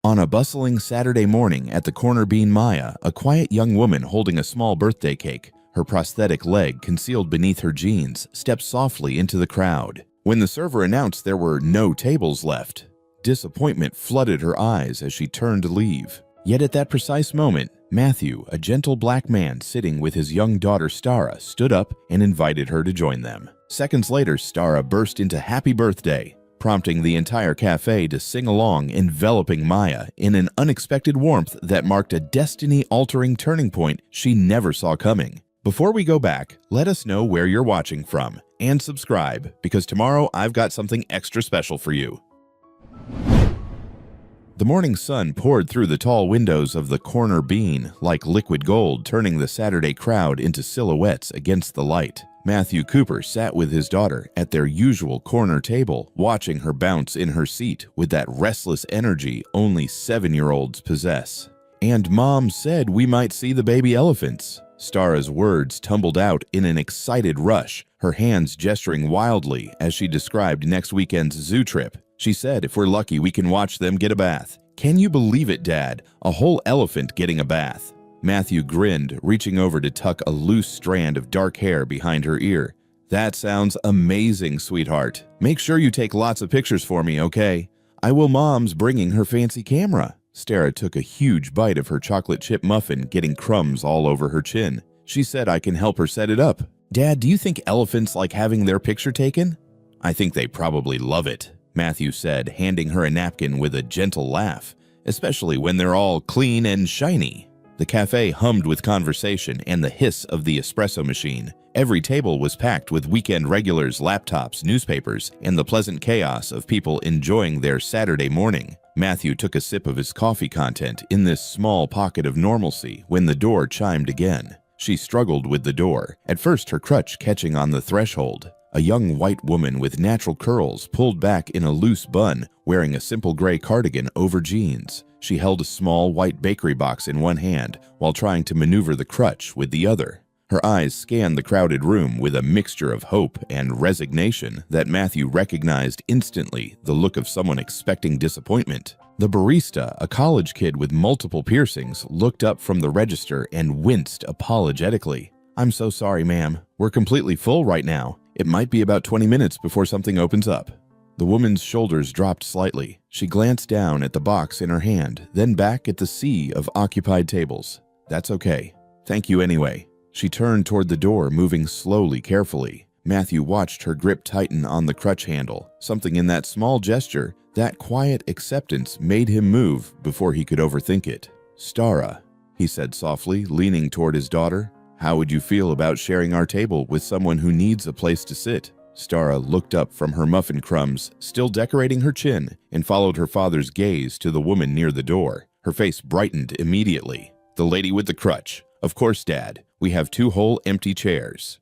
On a bustling Saturday morning at the corner bean Maya, a quiet young woman holding a small birthday cake, her prosthetic leg concealed beneath her jeans, stepped softly into the crowd. When the server announced there were no tables left, disappointment flooded her eyes as she turned to leave. Yet at that precise moment, Matthew, a gentle black man sitting with his young daughter Stara, stood up and invited her to join them. Seconds later, Stara burst into happy birthday, prompting the entire cafe to sing along, enveloping Maya in an unexpected warmth that marked a destiny-altering turning point she never saw coming. Before we go back, let us know where you're watching from and subscribe, because tomorrow I've got something extra special for you. The morning sun poured through the tall windows of the corner bean like liquid gold, turning the Saturday crowd into silhouettes against the light. Matthew Cooper sat with his daughter at their usual corner table, watching her bounce in her seat with that restless energy only 7-year-olds possess. "And Mom said we might see the baby elephants." Stara's words tumbled out in an excited rush, her hands gesturing wildly as she described next weekend's zoo trip. She said if we're lucky we can watch them get a bath. "Can you believe it, Dad? A whole elephant getting a bath." Matthew grinned, reaching over to tuck a loose strand of dark hair behind her ear. "That sounds amazing, sweetheart. Make sure you take lots of pictures for me, okay? I will. Mom's bringing her fancy camera." Stara took a huge bite of her chocolate chip muffin, getting crumbs all over her chin. She said I can help her set it up. "Dad, do you think elephants like having their picture taken?" "I think they probably love it," Matthew said, handing her a napkin with a gentle laugh, "especially when they're all clean and shiny." The cafe hummed with conversation and the hiss of the espresso machine. Every table was packed with weekend regulars, laptops, newspapers, and the pleasant chaos of people enjoying their Saturday morning. Matthew took a sip of his coffee content in this small pocket of normalcy when the door chimed again. She struggled with the door, at first her crutch catching on the threshold. A young white woman with natural curls pulled back in a loose bun, wearing a simple gray cardigan over jeans. She held a small white bakery box in one hand while trying to maneuver the crutch with the other. Her eyes scanned the crowded room with a mixture of hope and resignation that Matthew recognized instantly, the look of someone expecting disappointment. The barista, a college kid with multiple piercings, looked up from the register and winced apologetically. "I'm so sorry, ma'am. We're completely full right now. It might be about 20 minutes before something opens up." The woman's shoulders dropped slightly. She glanced down at the box in her hand, then back at the sea of occupied tables. "That's okay. Thank you anyway." She turned toward the door, moving slowly, carefully. Matthew watched her grip tighten on the crutch handle. Something in that small gesture, that quiet acceptance, made him move before he could overthink it. "Stara," he said softly, leaning toward his daughter, "how would you feel about sharing our table with someone who needs a place to sit?" Stara looked up from her muffin crumbs, still decorating her chin, and followed her father's gaze to the woman near the door. Her face brightened immediately. "The lady with the crutch. Of course, Dad. We have 2 whole empty chairs."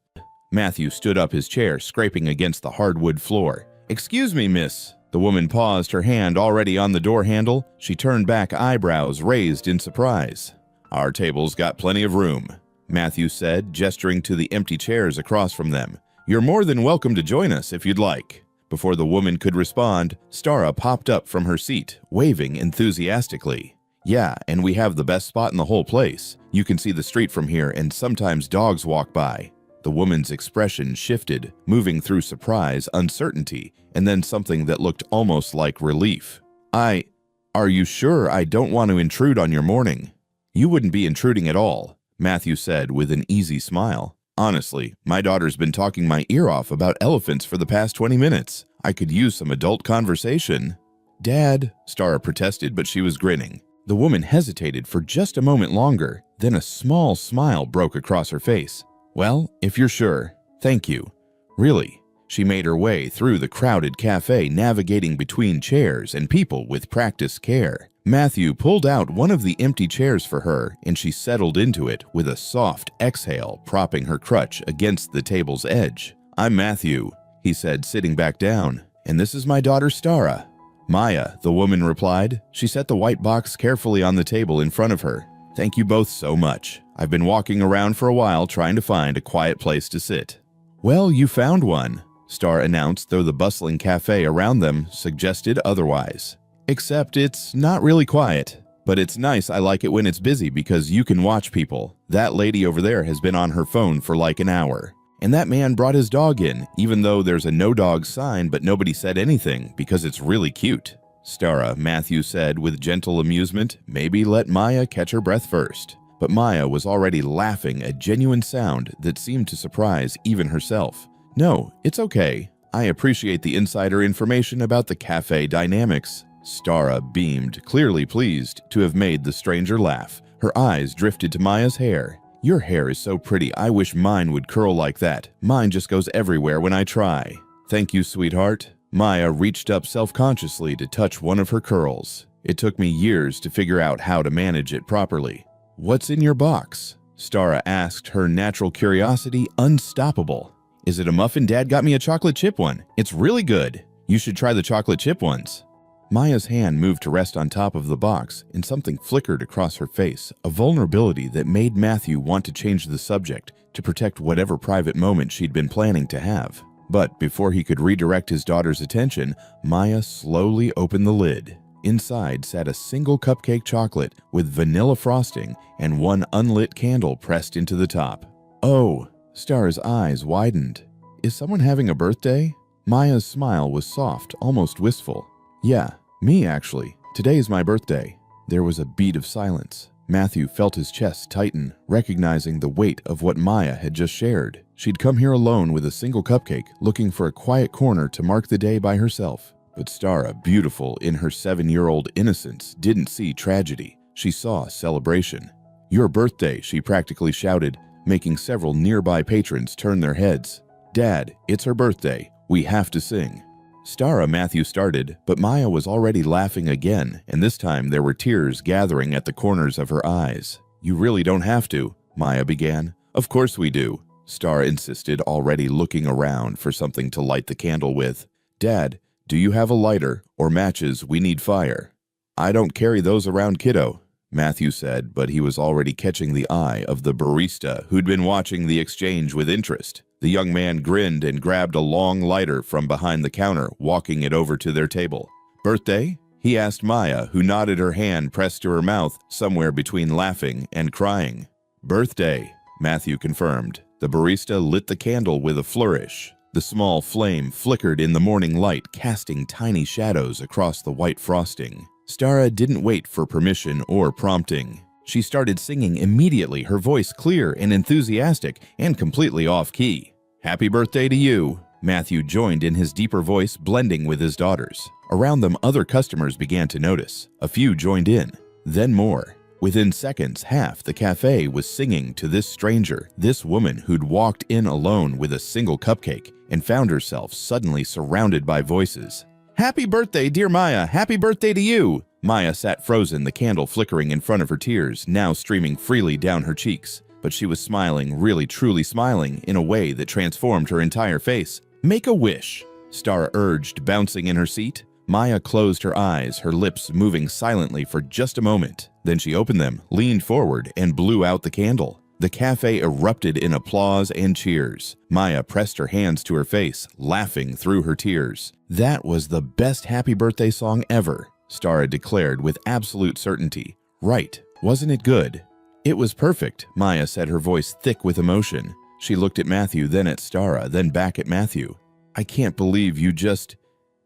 Matthew stood up his chair, scraping against the hardwood floor. "Excuse me, miss." The woman paused, her hand already on the door handle. She turned back, eyebrows raised in surprise. "Our table's got plenty of room," Matthew said, gesturing to the empty chairs across from them. "You're more than welcome to join us if you'd like." Before the woman could respond, Stara popped up from her seat, waving enthusiastically. "Yeah, and we have the best spot in the whole place. You can see the street from here, and sometimes dogs walk by." The woman's expression shifted, moving through surprise, uncertainty, and then something that looked almost like relief. Are you sure I don't want to intrude on your morning?" "You wouldn't be intruding at all," Matthew said with an easy smile. "Honestly, my daughter's been talking my ear off about elephants for the past 20 minutes. I could use some adult conversation." "Dad," Stara protested, but she was grinning. The woman hesitated for just a moment longer, then a small smile broke across her face. "Well, if you're sure, thank you. Really." She made her way through the crowded cafe, navigating between chairs and people with practiced care. Matthew pulled out one of the empty chairs for her, and she settled into it with a soft exhale, propping her crutch against the table's edge. "I'm Matthew," he said, sitting back down, "and this is my daughter Stara." "Maya," the woman replied. She set the white box carefully on the table in front of her. "Thank you both so much. I've been walking around for a while trying to find a quiet place to sit." "Well, you found one," Stara announced, though the bustling cafe around them suggested otherwise. Except it's not really quiet. But it's nice. I like it when it's busy because you can watch people. That lady over there has been on her phone for like an hour. And that man brought his dog in, even though there's a no dog sign, but nobody said anything because it's really cute. Stara, Matthew said with gentle amusement, maybe let Maya catch her breath first. But Maya was already laughing, a genuine sound that seemed to surprise even herself. No, it's okay. I appreciate the insider information about the cafe dynamics. Stara beamed, clearly pleased to have made the stranger laugh. Her eyes drifted to Maya's hair. Your hair is so pretty, I wish mine would curl like that. Mine just goes everywhere when I try. Thank you, sweetheart. Maya reached up self-consciously to touch one of her curls. It took me years to figure out how to manage it properly. What's in your box? Stara asked, her natural curiosity unstoppable. Is it a muffin? Dad got me a chocolate chip one. It's really good. You should try the chocolate chip ones. Maya's hand moved to rest on top of the box, and something flickered across her face, a vulnerability that made Matthew want to change the subject to protect whatever private moment she'd been planning to have. But before he could redirect his daughter's attention, Maya slowly opened the lid. Inside sat a single cupcake chocolate with vanilla frosting and one unlit candle pressed into the top. Oh, Stara's eyes widened. Is someone having a birthday? Maya's smile was soft, almost wistful. Yeah, me actually. Today's my birthday. There was a beat of silence. Matthew felt his chest tighten, recognizing the weight of what Maya had just shared. She'd come here alone with a single cupcake, looking for a quiet corner to mark the day by herself. But Stara, beautiful in her 7-year-old innocence, didn't see tragedy. She saw celebration. Your birthday, she practically shouted, making several nearby patrons turn their heads. Dad, it's her birthday. We have to sing. Stara, Matthew started, but Maya was already laughing again, and this time there were tears gathering at the corners of her eyes. You really don't have to, Maya began. Of course we do, Stara insisted, already looking around for something to light the candle with. Dad, do you have a lighter or matches? We need fire. I don't carry those around, kiddo, Matthew said, but he was already catching the eye of the barista who'd been watching the exchange with interest. The young man grinned and grabbed a long lighter from behind the counter, walking it over to their table. Birthday? He asked Maya, who nodded, her hand pressed to her mouth, somewhere between laughing and crying. Birthday, Matthew confirmed. The barista lit the candle with a flourish. The small flame flickered in the morning light, casting tiny shadows across the white frosting. Stara didn't wait for permission or prompting. She started singing immediately, her voice clear and enthusiastic and completely off-key. Happy birthday to you. Matthew joined in, his deeper voice blending with his daughter's. Around them, other customers began to notice. A few joined in, then more. Within seconds, half the cafe was singing to this stranger, this woman who'd walked in alone with a single cupcake and found herself suddenly surrounded by voices. Happy birthday, dear Maya! Happy birthday to you! Maya sat frozen, the candle flickering in front of her, tears now streaming freely down her cheeks. But she was smiling, really truly smiling, in a way that transformed her entire face. Make a wish, Stara urged, bouncing in her seat. Maya closed her eyes, her lips moving silently for just a moment. Then she opened them, leaned forward, and blew out the candle. The cafe erupted in applause and cheers. Maya pressed her hands to her face, laughing through her tears. That was the best happy birthday song ever, Stara declared with absolute certainty. Right, wasn't it good? It was perfect, Maya said, her voice thick with emotion. She looked at Matthew, then at Stara, then back at Matthew. I can't believe you just...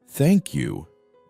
Thank you.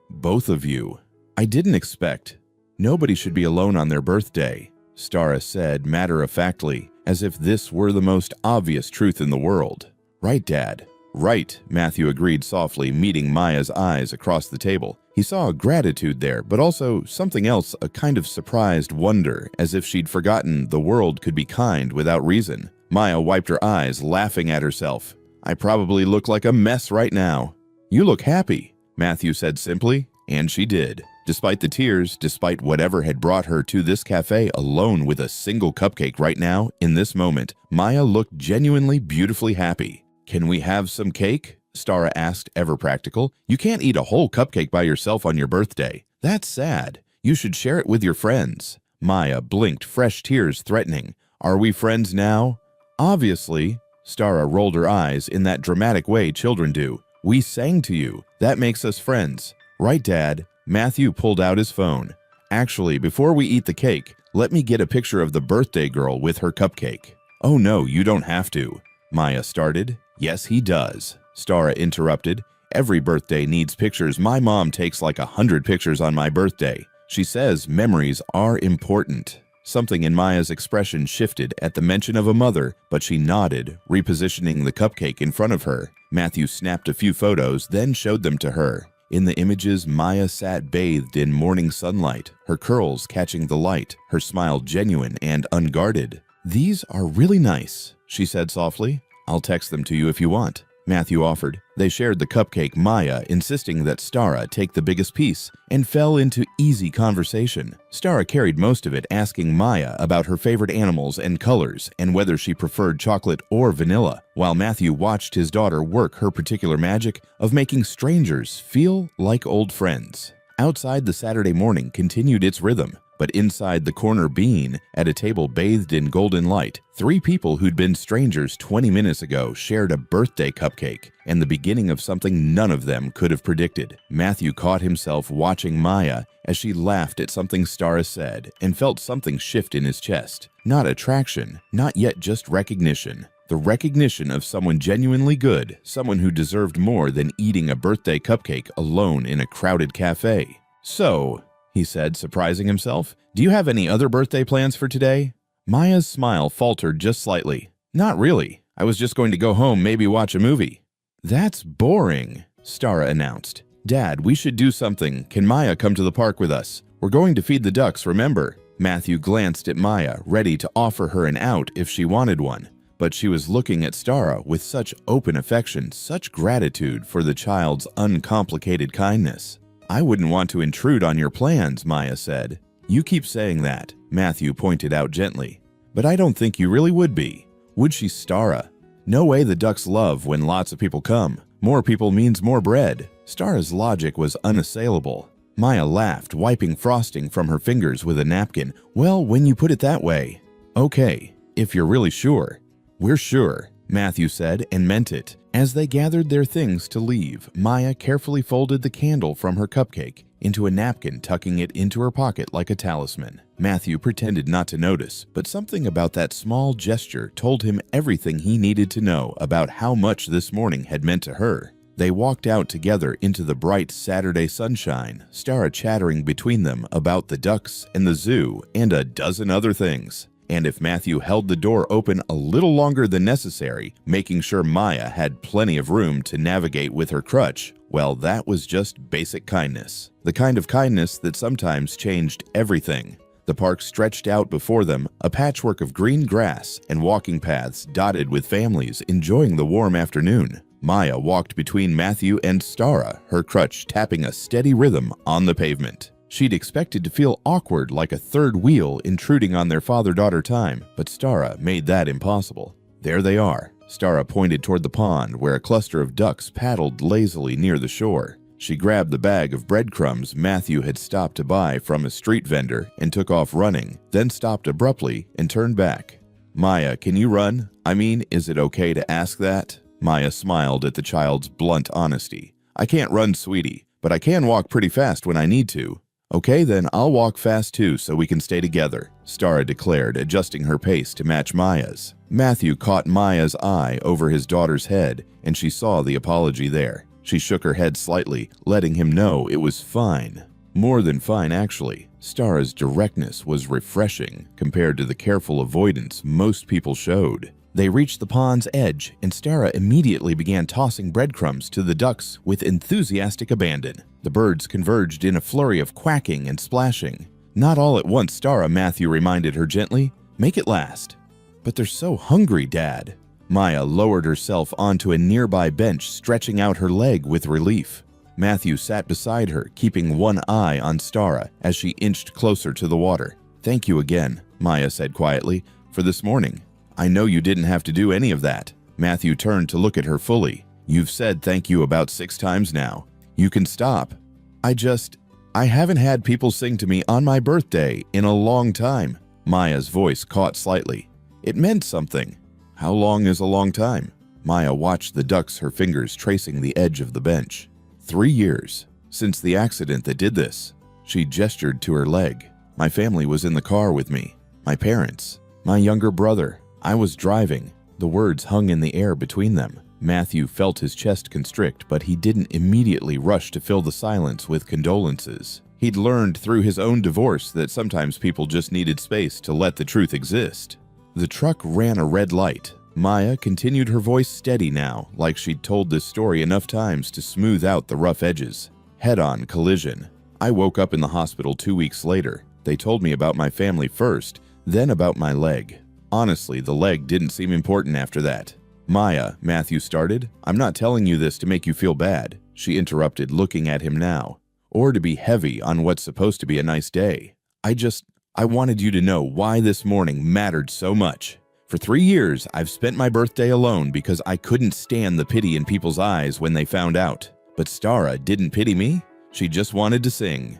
Both of you. I didn't expect. Nobody should be alone on their birthday, Stara said matter-of-factly, as if this were the most obvious truth in the world. Right, Dad. Right, Matthew agreed softly, meeting Maya's eyes across the table. He saw gratitude there, but also something else, a kind of surprised wonder, as if she'd forgotten the world could be kind without reason. Maya wiped her eyes, laughing at herself. I probably look like a mess right now. You look happy, Matthew said simply, and she did. Despite the tears, despite whatever had brought her to this cafe alone with a single cupcake right now, in this moment, Maya looked genuinely beautifully happy. Can we have some cake? Stara asked, ever practical. You can't eat a whole cupcake by yourself on your birthday. That's sad. You should share it with your friends. Maya blinked, fresh tears threatening. Are we friends now? Obviously. Stara rolled her eyes in that dramatic way children do. We sang to you. That makes us friends. Right, Dad? Matthew pulled out his phone. Actually, before we eat the cake, let me get a picture of the birthday girl with her cupcake. Oh no, you don't have to. Maya started. Yes, he does, Stara interrupted. Every birthday needs pictures. My mom takes like 100 pictures on my birthday. She says memories are important. Something in Maya's expression shifted at the mention of a mother, but she nodded, repositioning the cupcake in front of her. Matthew snapped a few photos, then showed them to her. In the images, Maya sat bathed in morning sunlight, her curls catching the light, her smile genuine and unguarded. "These are really nice," she said softly. "I'll text them to you if you want," Matthew offered. They shared the cupcake, Maya insisting that Stara take the biggest piece, and fell into easy conversation. Stara carried most of it, asking Maya about her favorite animals and colors, and whether she preferred chocolate or vanilla, while Matthew watched his daughter work her particular magic of making strangers feel like old friends. Outside, the Saturday morning continued its rhythm. But inside the corner bean, at a table bathed in golden light, 3 people who'd been strangers 20 minutes ago shared a birthday cupcake, and the beginning of something none of them could have predicted. Matthew caught himself watching Maya as she laughed at something Stara said and felt something shift in his chest. Not attraction, not yet just recognition. The recognition of someone genuinely good, someone who deserved more than eating a birthday cupcake alone in a crowded cafe. "So," he said, surprising himself, "do you have any other birthday plans for today?" Maya's smile faltered just slightly. "Not really. I was just going to go home, maybe watch a movie." "That's boring," Stara announced. "Dad, we should do something. Can Maya come to the park with us? We're going to feed the ducks, remember?" Matthew glanced at Maya, ready to offer her an out if she wanted one. But she was looking at Stara with such open affection, such gratitude for the child's uncomplicated kindness. "I wouldn't want to intrude on your plans," Maya said. "You keep saying that," Matthew pointed out gently. "But I don't think you really would be. Would she, Stara? No way the ducks love when lots of people come. More people means more bread." Stara's logic was unassailable. Maya laughed, wiping frosting from her fingers with a napkin. "Well, when you put it that way." "Okay, if you're really sure." "We're sure," Matthew said, and meant it. As they gathered their things to leave, Maya carefully folded the candle from her cupcake into a napkin, tucking it into her pocket like a talisman. Matthew pretended not to notice, but something about that small gesture told him everything he needed to know about how much this morning had meant to her. They walked out together into the bright Saturday sunshine, Stara chattering between them about the ducks and the zoo and a dozen other things. And if Matthew held the door open a little longer than necessary, making sure Maya had plenty of room to navigate with her crutch, well, that was just basic kindness. The kind of kindness that sometimes changed everything. The park stretched out before them, a patchwork of green grass and walking paths dotted with families enjoying the warm afternoon. Maya walked between Matthew and Stara, her crutch tapping a steady rhythm on the pavement. She'd expected to feel awkward, like a third wheel intruding on their father-daughter time, but Stara made that impossible. "There they are." Stara pointed toward the pond, where a cluster of ducks paddled lazily near the shore. She grabbed the bag of breadcrumbs Matthew had stopped to buy from a street vendor and took off running, then stopped abruptly and turned back. "Maya, can you run? I mean, is it okay to ask that?" Maya smiled at the child's blunt honesty. "I can't run, sweetie, but I can walk pretty fast when I need to." "Okay, then I'll walk fast too so we can stay together," Stara declared, adjusting her pace to match Maya's. Matthew caught Maya's eye over his daughter's head, and she saw the apology there. She shook her head slightly, letting him know it was fine. More than fine, actually. Stara's directness was refreshing compared to the careful avoidance most people showed. They reached the pond's edge, and Stara immediately began tossing breadcrumbs to the ducks with enthusiastic abandon. The birds converged in a flurry of quacking and splashing. "Not all at once, Stara," Matthew reminded her gently. "Make it last." "But they're so hungry, Dad." Maya lowered herself onto a nearby bench, stretching out her leg with relief. Matthew sat beside her, keeping one eye on Stara as she inched closer to the water. "Thank you again," Maya said quietly, "for this morning. I know you didn't have to do any of that." Matthew turned to look at her fully. "You've said thank you about 6 times now. You can stop. I haven't had people sing to me on my birthday in a long time." Maya's voice caught slightly. "It meant something." "How long is a long time?" Maya watched the ducks, her fingers tracing the edge of the bench. 3 years. Since the accident that did this. She gestured to her leg. My family was in the car with me. My parents. My younger brother. I was driving. The words hung in the air between them. Matthew felt his chest constrict, but he didn't immediately rush to fill the silence with condolences. He'd learned through his own divorce that sometimes people just needed space to let the truth exist. The truck ran a red light. Maya continued her voice steady now, like she'd told this story enough times to smooth out the rough edges. Head-on collision. I woke up in the hospital 2 weeks later. They told me about my family first, then about my leg. Honestly, the leg didn't seem important after that. Maya, Matthew started, I'm not telling you this to make you feel bad, she interrupted, looking at him now, or to be heavy on what's supposed to be a nice day. I wanted you to know why this morning mattered so much. For 3 years, I've spent my birthday alone because I couldn't stand the pity in people's eyes when they found out. But Stara didn't pity me. She just wanted to sing.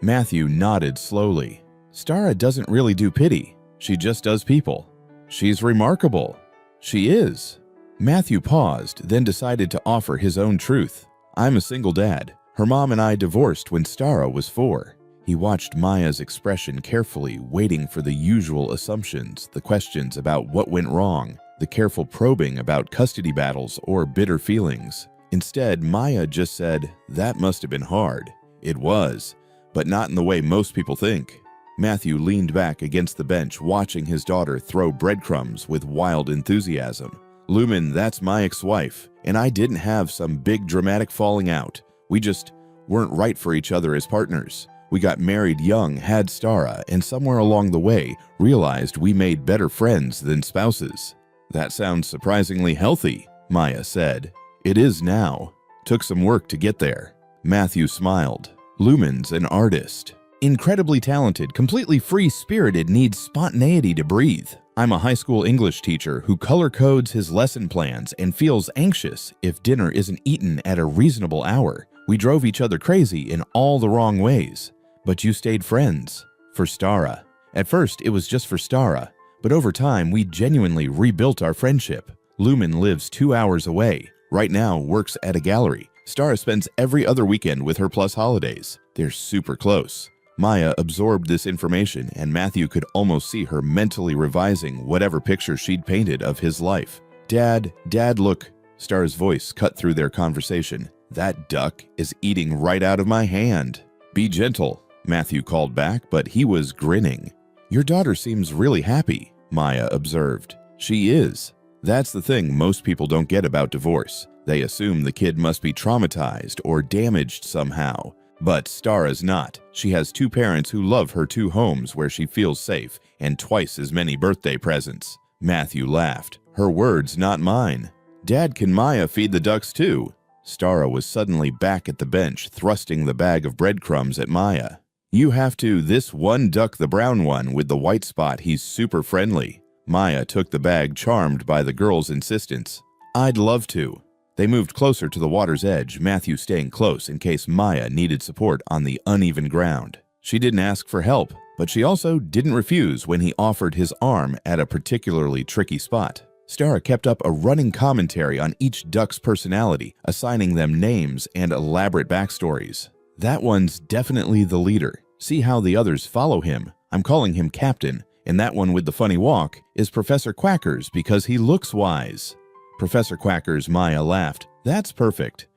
Matthew nodded slowly. Stara doesn't really do pity. She just does people. She's remarkable. She is. Matthew paused, then decided to offer his own truth. I'm a single dad. Her mom and I divorced when Stara was 4. He watched Maya's expression carefully, waiting for the usual assumptions, the questions about what went wrong, the careful probing about custody battles or bitter feelings. Instead, Maya just said, that must have been hard. It was, but not in the way most people think. Matthew leaned back against the bench, watching his daughter throw breadcrumbs with wild enthusiasm. Lumen, that's my ex-wife, and I didn't have some big dramatic falling out. We just weren't right for each other as partners. We got married young, had Stara, and somewhere along the way realized we made better friends than spouses. That sounds surprisingly healthy, Maya said. It is now. Took some work to get there. Matthew smiled. Lumen's an artist. Incredibly talented, completely free-spirited, needs spontaneity to breathe. I'm a high school English teacher who color codes his lesson plans and feels anxious if dinner isn't eaten at a reasonable hour. We drove each other crazy in all the wrong ways. But you stayed friends. For Stara. At first, it was just for Stara, but over time, we genuinely rebuilt our friendship. Lumen lives 2 hours away. Right now, works at a gallery. Stara spends every other weekend with her plus holidays. They're super close. Maya absorbed this information, and Matthew could almost see her mentally revising whatever picture she'd painted of his life. Dad, look. Stara's voice cut through their conversation. That duck is eating right out of my hand. Be gentle, Matthew called back, but he was grinning. Your daughter seems really happy, Maya observed. She is. That's the thing most people don't get about divorce. They assume the kid must be traumatized or damaged somehow. But Stara's not. She has 2 parents who love her 2 homes where she feels safe and twice as many birthday presents. Matthew laughed. Her words, not mine. Dad, can Maya feed the ducks too? Stara was suddenly back at the bench, thrusting the bag of breadcrumbs at Maya. You have to. This one duck, the brown one with the white spot, he's super friendly. Maya took the bag, charmed by the girl's insistence. I'd love to. They moved closer to the water's edge, Matthew staying close in case Maya needed support on the uneven ground. She didn't ask for help, but she also didn't refuse when he offered his arm at a particularly tricky spot. Stara kept up a running commentary on each duck's personality, assigning them names and elaborate backstories. That one's definitely the leader. See how the others follow him. I'm calling him Captain. And that one with the funny walk is Professor Quackers because he looks wise. Professor Quackers, Maya laughed. That's perfect.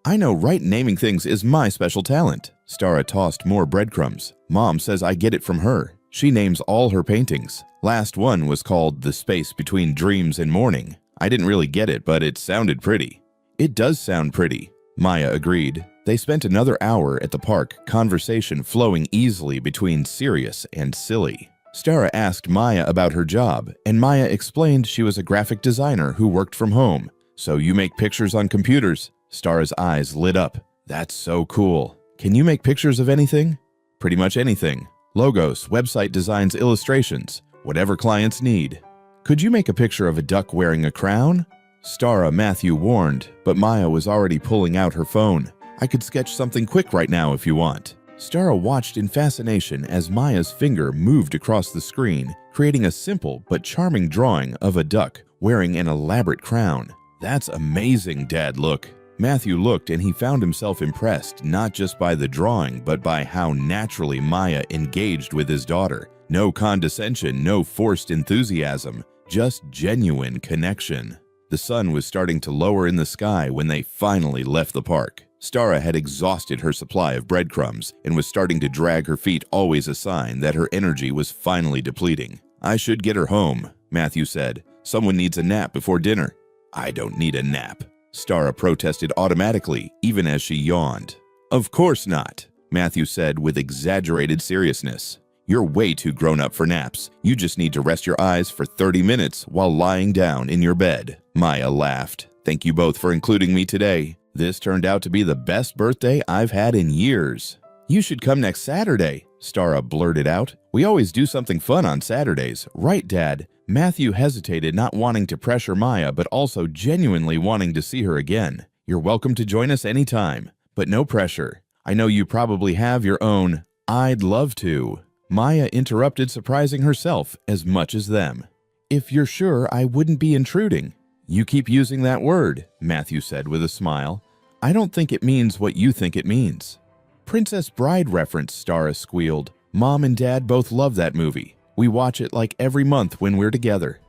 I know right naming things is my special talent. Stara tossed more breadcrumbs. Mom says I get it from her. She names all her paintings. Last one was called The Space Between Dreams and Morning. I didn't really get it, but it sounded pretty. It does sound pretty, Maya agreed. They spent another hour at the park, conversation flowing easily between serious and silly. Stara asked Maya about her job, and Maya explained she was a graphic designer who worked from home. So you make pictures on computers? Stara's eyes lit up. That's so cool. Can you make pictures of anything? Pretty much anything. Logos, website designs, illustrations, whatever clients need. Could you make a picture of a duck wearing a crown? Stara, Matthew warned, but Maya was already pulling out her phone. I could sketch something quick right now if you want. Stara watched in fascination as Maya's finger moved across the screen, creating a simple but charming drawing of a duck wearing an elaborate crown. That's amazing, Dad, look. Matthew looked and he found himself impressed not just by the drawing but by how naturally Maya engaged with his daughter. No condescension, no forced enthusiasm, just genuine connection. The sun was starting to lower in the sky when they finally left the park. Stara had exhausted her supply of breadcrumbs and was starting to drag her feet, always a sign that her energy was finally depleting. "I should get her home," Matthew said. "Someone needs a nap before dinner." "I don't need a nap," Stara protested automatically, even as she yawned. "Of course not," Matthew said with exaggerated seriousness. "You're way too grown up for naps. You just need to rest your eyes for 30 minutes while lying down in your bed." Maya laughed. "Thank you both for including me today. This turned out to be the best birthday I've had in years." "You should come next Saturday," Stara blurted out. "We always do something fun on Saturdays, right, Dad?" Matthew hesitated, not wanting to pressure Maya, but also genuinely wanting to see her again. "You're welcome to join us anytime, but no pressure. I know you probably have your own I'd love to." Maya interrupted, surprising herself as much as them. "If you're sure I wouldn't be intruding." "You keep using that word," Matthew said with a smile. "I don't think it means what you think it means." "Princess Bride reference," Stara squealed. "Mom and Dad both love that movie. We watch it like every month when we're together."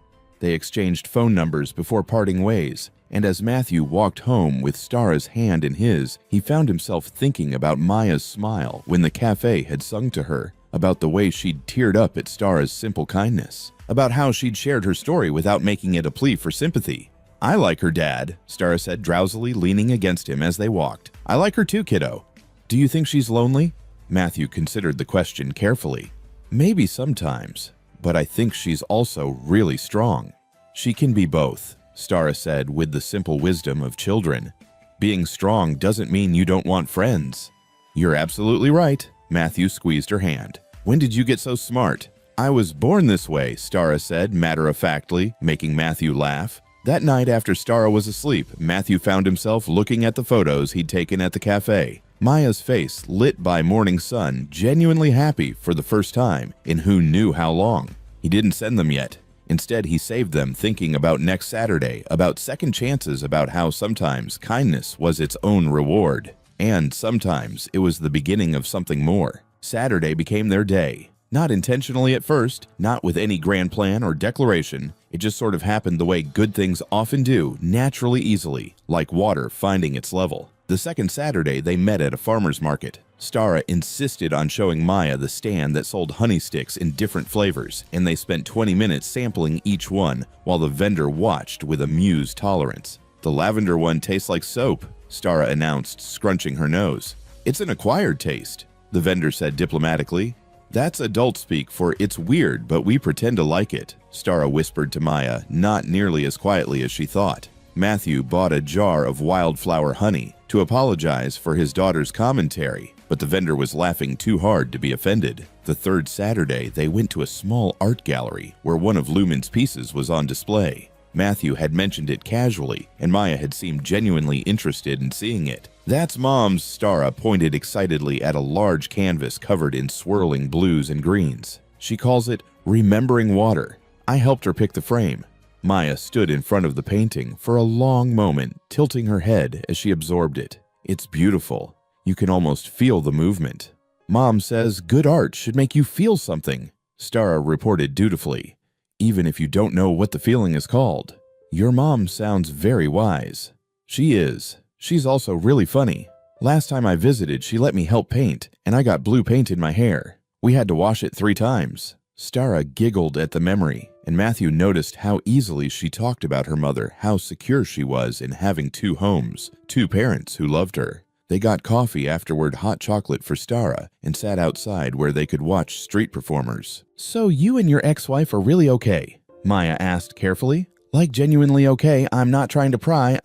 They exchanged phone numbers before parting ways, and as Matthew walked home with Stara's hand in his, he found himself thinking about Maya's smile when the cafe had sung to her, about the way she'd teared up at Stara's simple kindness, about how she'd shared her story without making it a plea for sympathy. "I like her, Dad," Stara said drowsily, leaning against him as they walked. "I like her too, kiddo." "Do you think she's lonely?" Matthew considered the question carefully. "Maybe sometimes, but I think she's also really strong." "She can be both," Stara said with the simple wisdom of children. "Being strong doesn't mean you don't want friends." "You're absolutely right." Matthew squeezed her hand. "When did you get so smart?" "I was born this way," Stara said matter-of-factly, making Matthew laugh. That night after Stara was asleep, Matthew found himself looking at the photos he'd taken at the cafe. Maya's face, lit by morning sun, genuinely happy for the first time in who knew how long. He didn't send them yet. Instead, he saved them, thinking about next Saturday, about second chances, about how sometimes kindness was its own reward. And sometimes it was the beginning of something more. Saturday became their day. Not intentionally at first, not with any grand plan or declaration. It just sort of happened the way good things often do, naturally, easily, like water finding its level. The second Saturday, they met at a farmer's market. Stara insisted on showing Maya the stand that sold honey sticks in different flavors, and they spent 20 minutes sampling each one while the vendor watched with amused tolerance. "The lavender one tastes like soap," Stara announced, scrunching her nose. "It's an acquired taste," the vendor said diplomatically. "That's adult speak for it's weird, but we pretend to like it," Stara whispered to Maya, not nearly as quietly as she thought. Matthew bought a jar of wildflower honey to apologize for his daughter's commentary, but the vendor was laughing too hard to be offended. The third Saturday, they went to a small art gallery where one of Lumen's pieces was on display. Matthew had mentioned it casually, and Maya had seemed genuinely interested in seeing it. "That's Mom's," Stara pointed excitedly at a large canvas covered in swirling blues and greens. "She calls it Remembering Water. I helped her pick the frame." Maya stood in front of the painting for a long moment, tilting her head as she absorbed it. "It's beautiful. You can almost feel the movement." "Mom says good art should make you feel something," Stara reported dutifully, "even if you don't know what the feeling is called." "Your mom sounds very wise." "She is. She's also really funny. Last time I visited, she let me help paint, and I got blue paint in my hair. We had to wash it 3 times. Stara giggled at the memory, and Matthew noticed how easily she talked about her mother, how secure she was in having 2 homes, 2 parents who loved her. They got coffee, afterward hot chocolate for Stara, and sat outside where they could watch street performers. "So you and your ex-wife are really okay?" Maya asked carefully. "Like genuinely okay, I'm not trying to pry,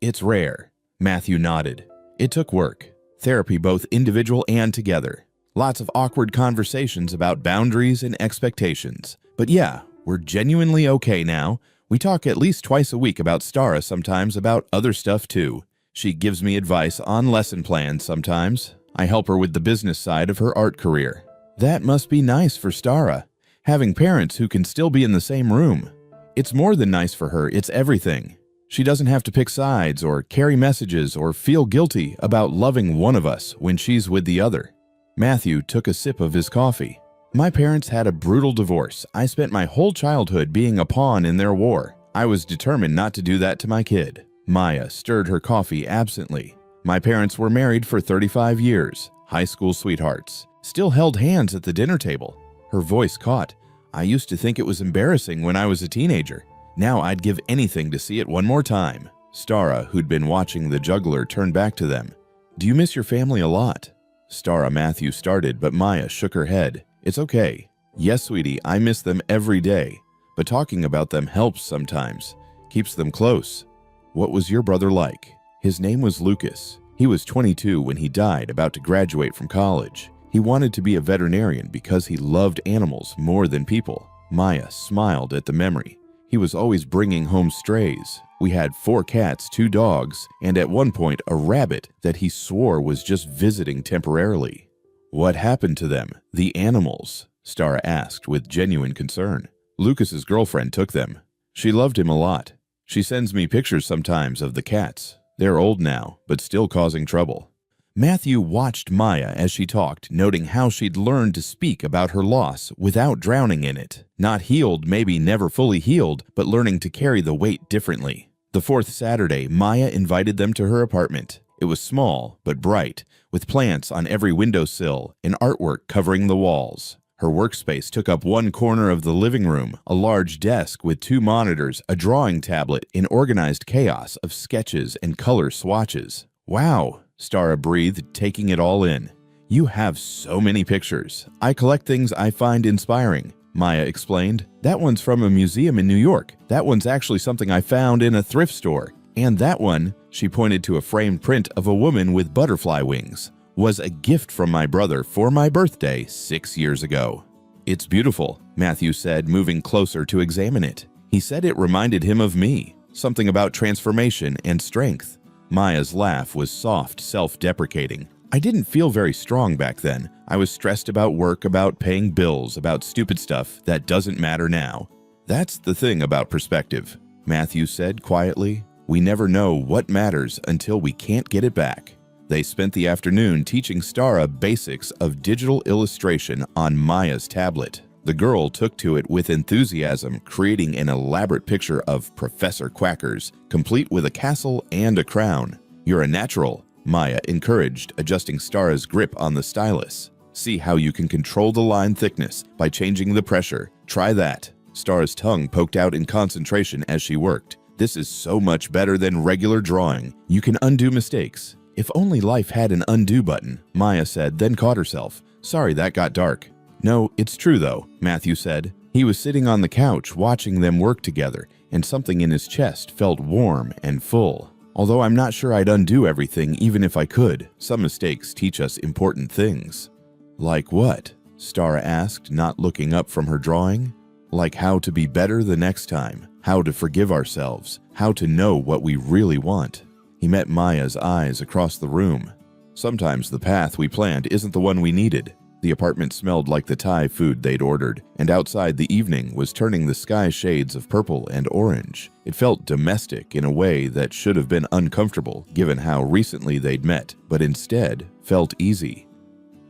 it's rare." Matthew nodded. "It took work. Therapy, both individual and together. Lots of awkward conversations about boundaries and expectations. But yeah, we're genuinely okay now. We talk at least twice a week about Stara, sometimes about other stuff too. She gives me advice on lesson plans sometimes. I help her with the business side of her art career." "That must be nice for Stara, having parents who can still be in the same room." "It's more than nice for her, it's everything." She doesn't have to pick sides or carry messages or feel guilty about loving one of us when she's with the other. Matthew took a sip of his coffee. My parents had a brutal divorce. I spent my whole childhood being a pawn in their war. I was determined not to do that to my kid. Maya stirred her coffee absently. My parents were married for 35 years, high school sweethearts, still held hands at the dinner table. Her voice caught. I used to think it was embarrassing when I was a teenager. Now I'd give anything to see it one more time. Stara, who'd been watching the juggler, turned back to them. Do you miss your family a lot? Stara Matthew started, but Maya shook her head. It's okay. Yes, sweetie, I miss them every day. But talking about them helps sometimes. Keeps them close. What was your brother like? His name was Lucas. He was 22 when he died, about to graduate from college. He wanted to be a veterinarian because he loved animals more than people. Maya smiled at the memory. He was always bringing home strays. We had 4 cats, 2 dogs, and at one point a rabbit that he swore was just visiting temporarily. What happened to them, the animals? Stara asked with genuine concern. Lucas's girlfriend took them. She loved him a lot. She sends me pictures sometimes of the cats. They're old now, but still causing trouble. Matthew watched Maya as she talked, noting how she'd learned to speak about her loss without drowning in it. Not healed, maybe never fully healed, but learning to carry the weight differently. The 4th Saturday, Maya invited them to her apartment. It was small, but bright, with plants on every windowsill and artwork covering the walls. Her workspace took up one corner of the living room, a large desk with 2 monitors, a drawing tablet, and organized chaos of sketches and color swatches. Wow, Stara breathed, taking it all in. You have so many pictures. I collect things I find inspiring, Maya explained. That one's from a museum in New York. That one's actually something I found in a thrift store. And that one, she pointed to a framed print of a woman with butterfly wings, was a gift from my brother for my birthday 6 years ago. It's beautiful, Matthew said, moving closer to examine it. He said it reminded him of me, something about transformation and strength. Maya's laugh was soft, self-deprecating. I didn't feel very strong back then. I was stressed about work, about paying bills, about stupid stuff that doesn't matter now. That's the thing about perspective, Matthew said quietly. We never know what matters until we can't get it back. They spent the afternoon teaching Stara basics of digital illustration on Maya's tablet. The girl took to it with enthusiasm, creating an elaborate picture of Professor Quackers, complete with a castle and a crown. You're a natural, Maya encouraged, adjusting Stara's grip on the stylus. See how you can control the line thickness by changing the pressure. Try that. Stara's tongue poked out in concentration as she worked. This is so much better than regular drawing. You can undo mistakes. If only life had an undo button, Maya said, then caught herself. Sorry, that got dark. No, it's true though, Matthew said. He was sitting on the couch watching them work together, and something in his chest felt warm and full. Although I'm not sure I'd undo everything even if I could. Some mistakes teach us important things. Like what? Stara asked, not looking up from her drawing. Like how to be better the next time, how to forgive ourselves, how to know what we really want. He met Maya's eyes across the room. Sometimes the path we planned isn't the one we needed. The apartment smelled like the Thai food they'd ordered, and outside the evening was turning the sky shades of purple and orange. It felt domestic in a way that should have been uncomfortable given how recently they'd met, but instead felt easy.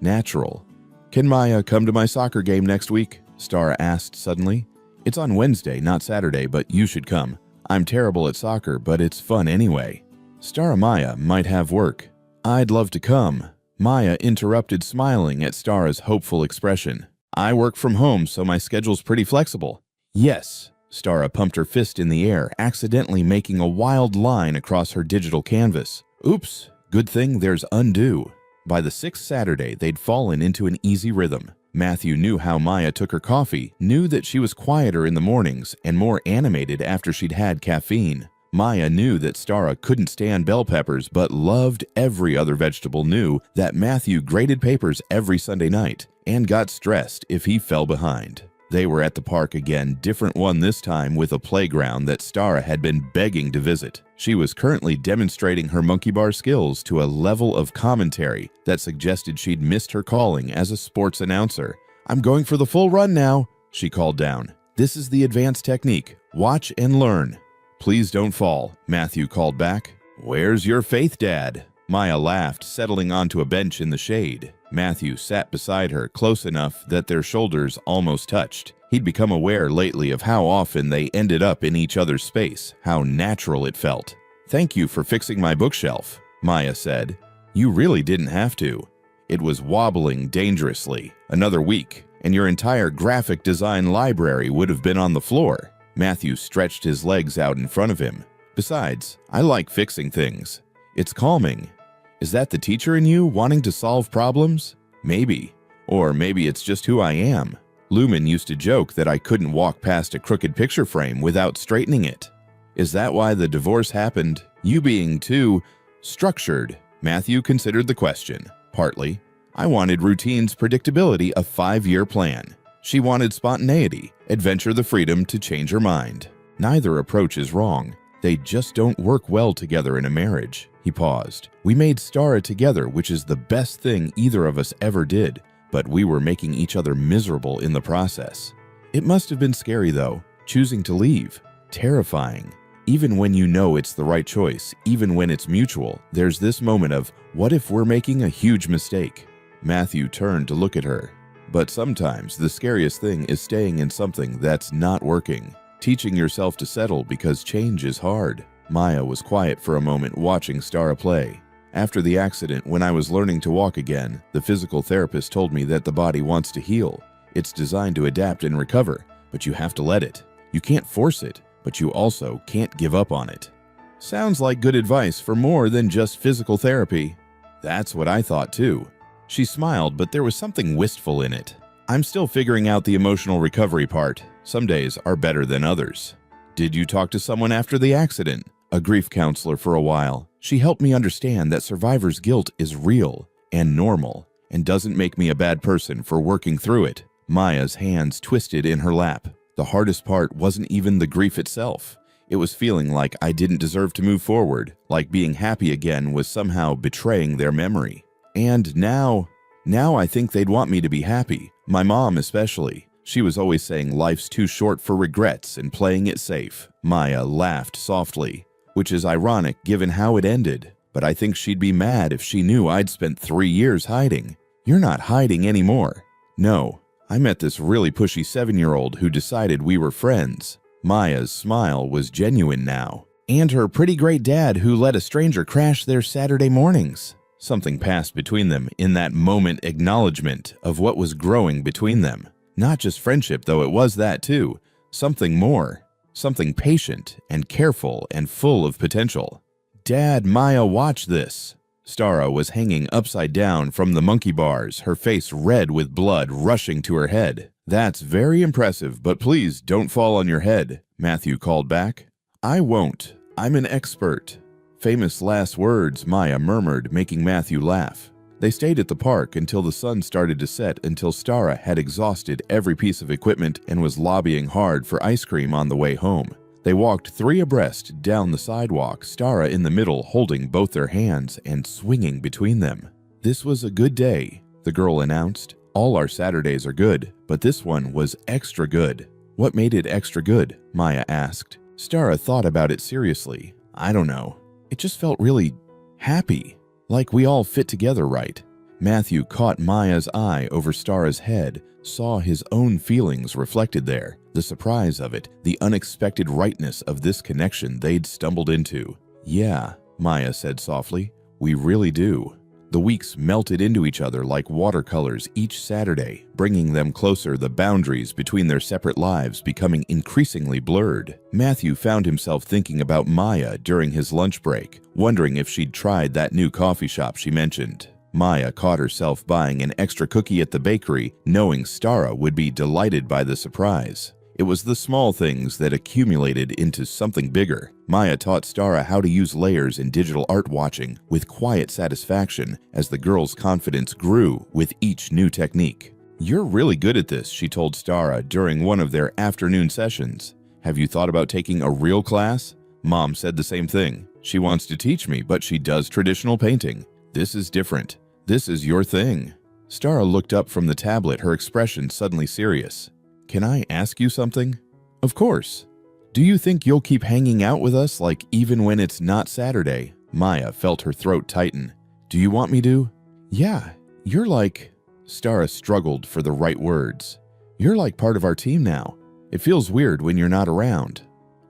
Natural. Can Maya come to my soccer game next week? Stara asked suddenly. It's on Wednesday, not Saturday, but you should come. I'm terrible at soccer, but it's fun anyway. Stara Maya might have work. I'd love to come. Maya interrupted, smiling at Stara's hopeful expression. I work from home, so my schedule's pretty flexible. Yes. Stara pumped her fist in the air, accidentally making a wild line across her digital canvas. Oops, good thing there's undo. By the 6th Saturday, they'd fallen into an easy rhythm. Matthew knew how Maya took her coffee, knew that she was quieter in the mornings and more animated after she'd had caffeine. Maya knew that Stara couldn't stand bell peppers but loved every other vegetable, knew that Matthew graded papers every Sunday night and got stressed if he fell behind. They were at the park again, different one this time, with a playground that Stara had been begging to visit. She was currently demonstrating her monkey bar skills to a level of commentary that suggested she'd missed her calling as a sports announcer. I'm going for the full run now, she called down. This is the advanced technique. Watch and learn. Please don't fall, Matthew called back. Where's your faith, Dad? Maya laughed, settling onto a bench in the shade. Matthew sat beside her, close enough that their shoulders almost touched. He'd become aware lately of how often they ended up in each other's space, how natural it felt. Thank you for fixing my bookshelf, Maya said. You really didn't have to. It was wobbling dangerously. Another week, and your entire graphic design library would have been on the floor. Matthew stretched his legs out in front of him. Besides, I like fixing things. It's calming. Is that the teacher in you wanting to solve problems? Maybe. Or maybe it's just who I am. Lumen used to joke that I couldn't walk past a crooked picture frame without straightening it. Is that why the divorce happened? You being too structured? Matthew considered the question. Partly. I wanted routine's predictability, a 5-year plan. She wanted spontaneity, adventure, the freedom to change her mind. Neither approach is wrong. They just don't work well together in a marriage. He paused. We made Stara together, which is the best thing either of us ever did, but we were making each other miserable in the process. It must have been scary though, choosing to leave. Terrifying. Even when you know it's the right choice, even when it's mutual, there's this moment of, what if we're making a huge mistake? Matthew turned to look at her. But sometimes the scariest thing is staying in something that's not working. Teaching yourself to settle because change is hard. Maya was quiet for a moment watching Stara play. After the accident, when I was learning to walk again, the physical therapist told me that the body wants to heal. It's designed to adapt and recover, but you have to let it. You can't force it, but you also can't give up on it. Sounds like good advice for more than just physical therapy. That's what I thought too. She smiled, but there was something wistful in it. I'm still figuring out the emotional recovery part. Some days are better than others. Did you talk to someone after the accident? A grief counselor for a while. She helped me understand that survivor's guilt is real and normal and doesn't make me a bad person for working through it. Maya's hands twisted in her lap. The hardest part wasn't even the grief itself. It was feeling like I didn't deserve to move forward, like being happy again was somehow betraying their memory. And now I think they'd want me to be happy. My mom especially. She was always saying life's too short for regrets and playing it safe. Maya laughed softly, which is ironic given how it ended. But I think she'd be mad if she knew I'd spent 3 years hiding. You're not hiding anymore. No, I met this really pushy 7-year-old who decided we were friends. Maya's smile was genuine now. And her pretty great dad who let a stranger crash their Saturday mornings. Something passed between them in that moment, acknowledgement of what was growing between them. Not just friendship, though it was that too. Something more. Something patient and careful and full of potential. Dad, Maya, watch this. Stara was hanging upside down from the monkey bars, her face red with blood rushing to her head. That's very impressive, but please don't fall on your head, Matthew called back. I won't. I'm an expert. Famous last words, Maya murmured, making Matthew laugh. They stayed at the park until the sun started to set, until Stara had exhausted every piece of equipment and was lobbying hard for ice cream on the way home. They walked 3 abreast down the sidewalk, Stara in the middle holding both their hands and swinging between them. This was a good day, the girl announced. All our Saturdays are good, but this one was extra good. What made it extra good? Maya asked. Stara thought about it seriously. I don't know. It just felt really happy, like we all fit together right. Matthew caught Maya's eye over Stara's head, saw his own feelings reflected there, the surprise of it, the unexpected rightness of this connection they'd stumbled into. Yeah, Maya said softly, we really do. The weeks melted into each other like watercolors each Saturday, bringing them closer, the boundaries between their separate lives becoming increasingly blurred. Matthew found himself thinking about Maya during his lunch break, wondering if she'd tried that new coffee shop she mentioned. Maya caught herself buying an extra cookie at the bakery, knowing Stara would be delighted by the surprise. It was the small things that accumulated into something bigger. Maya taught Stara how to use layers in digital art watching with quiet satisfaction as the girl's confidence grew with each new technique. You're really good at this, she told Stara during one of their afternoon sessions. Have you thought about taking a real class? Mom said the same thing. She wants to teach me, but she does traditional painting. This is different. This is your thing. Stara looked up from the tablet, her expression suddenly serious. Can I ask you something? Of course. Do you think you'll keep hanging out with us like even when it's not Saturday? Maya felt her throat tighten. Do you want me to? Yeah, you're like… Stara struggled for the right words. You're like part of our team now. It feels weird when you're not around.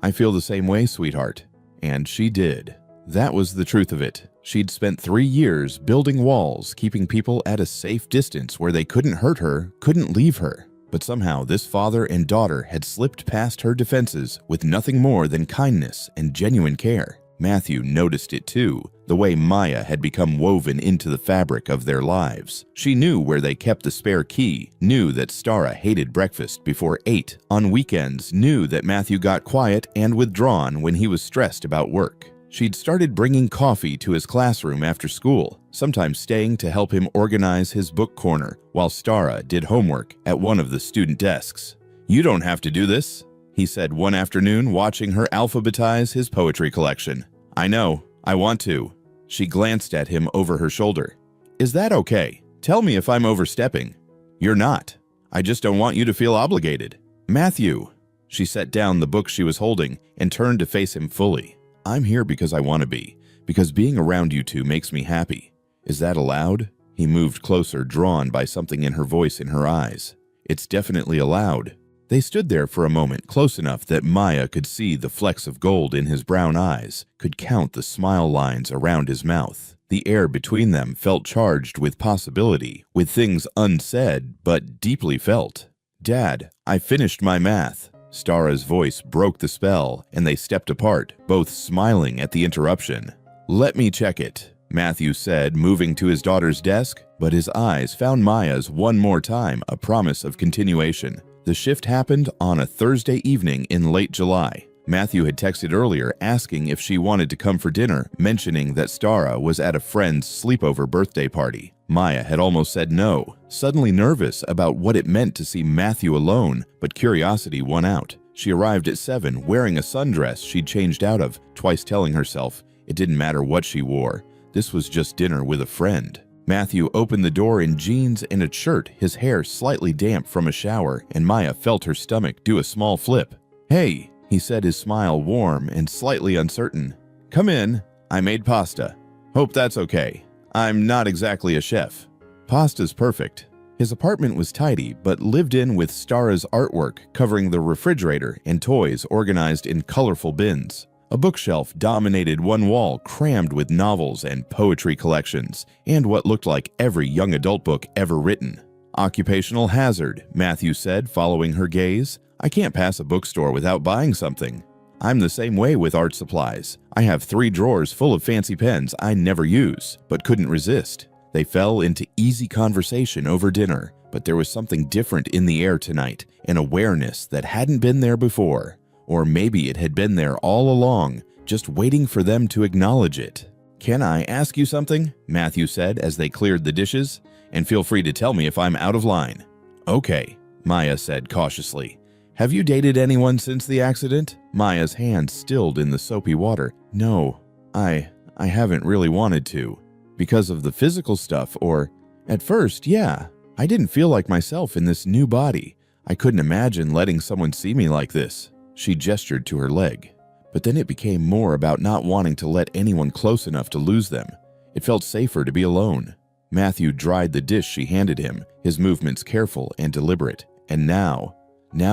I feel the same way, sweetheart. And she did. That was the truth of it. She'd spent 3 years building walls, keeping people at a safe distance where they couldn't hurt her, couldn't leave her. But somehow this father and daughter had slipped past her defenses with nothing more than kindness and genuine care. Matthew noticed it too, the way Maya had become woven into the fabric of their lives. She knew where they kept the spare key, knew that Stara hated breakfast before 8 on weekends, knew that Matthew got quiet and withdrawn when he was stressed about work. She'd started bringing coffee to his classroom after school, sometimes staying to help him organize his book corner, while Stara did homework at one of the student desks. "You don't have to do this," he said one afternoon, watching her alphabetize his poetry collection. "I know, I want to." She glanced at him over her shoulder. "Is that okay? Tell me if I'm overstepping." "You're not. I just don't want you to feel obligated." "Matthew." She set down the book she was holding and turned to face him fully. "I'm here because I want to be, because being around you two makes me happy. Is that allowed?" He moved closer, drawn by something in her voice and her eyes. "It's definitely allowed." They stood there for a moment, close enough that Maya could see the flecks of gold in his brown eyes, could count the smile lines around his mouth. The air between them felt charged with possibility, with things unsaid but deeply felt. "Dad, I finished my math." Stara's voice broke the spell, and they stepped apart, both smiling at the interruption. "Let me check it," Matthew said, moving to his daughter's desk, but his eyes found Maya's one more time, a promise of continuation. The shift happened on a Thursday evening in late July. Matthew had texted earlier asking if she wanted to come for dinner, mentioning that Stara was at a friend's sleepover birthday party. Maya had almost said no, suddenly nervous about what it meant to see Matthew alone, but curiosity won out. She arrived at 7 wearing a sundress she'd changed out of, twice telling herself it didn't matter what she wore. This was just dinner with a friend. Matthew opened the door in jeans and a shirt, his hair slightly damp from a shower, and Maya felt her stomach do a small flip. "Hey," he said, his smile warm and slightly uncertain. "Come in. I made pasta. Hope that's okay. I'm not exactly a chef." Pasta's perfect. His apartment was tidy, but lived in with Stara's artwork covering the refrigerator and toys organized in colorful bins. A bookshelf dominated one wall, crammed with novels and poetry collections, and what looked like every young adult book ever written. "Occupational hazard," Matthew said, following her gaze. "I can't pass a bookstore without buying something. I'm the same way with art supplies. I have 3 drawers full of fancy pens I never use, but couldn't resist." They fell into easy conversation over dinner, but there was something different in the air tonight, an awareness that hadn't been there before. Or maybe it had been there all along, just waiting for them to acknowledge it. "Can I ask you something?" Matthew said as they cleared the dishes. "And feel free to tell me if I'm out of line." "Okay," Maya said cautiously. "Have you dated anyone since the accident?" Maya's hand stilled in the soapy water. "No, I haven't really wanted to." "Because of the physical stuff, or…" "At first, yeah. I didn't feel like myself in this new body. I couldn't imagine letting someone see me like this." She gestured to her leg. "But then it became more about not wanting to let anyone close enough to lose them. It felt safer to be alone." Matthew dried the dish she handed him, his movements careful and deliberate. "And now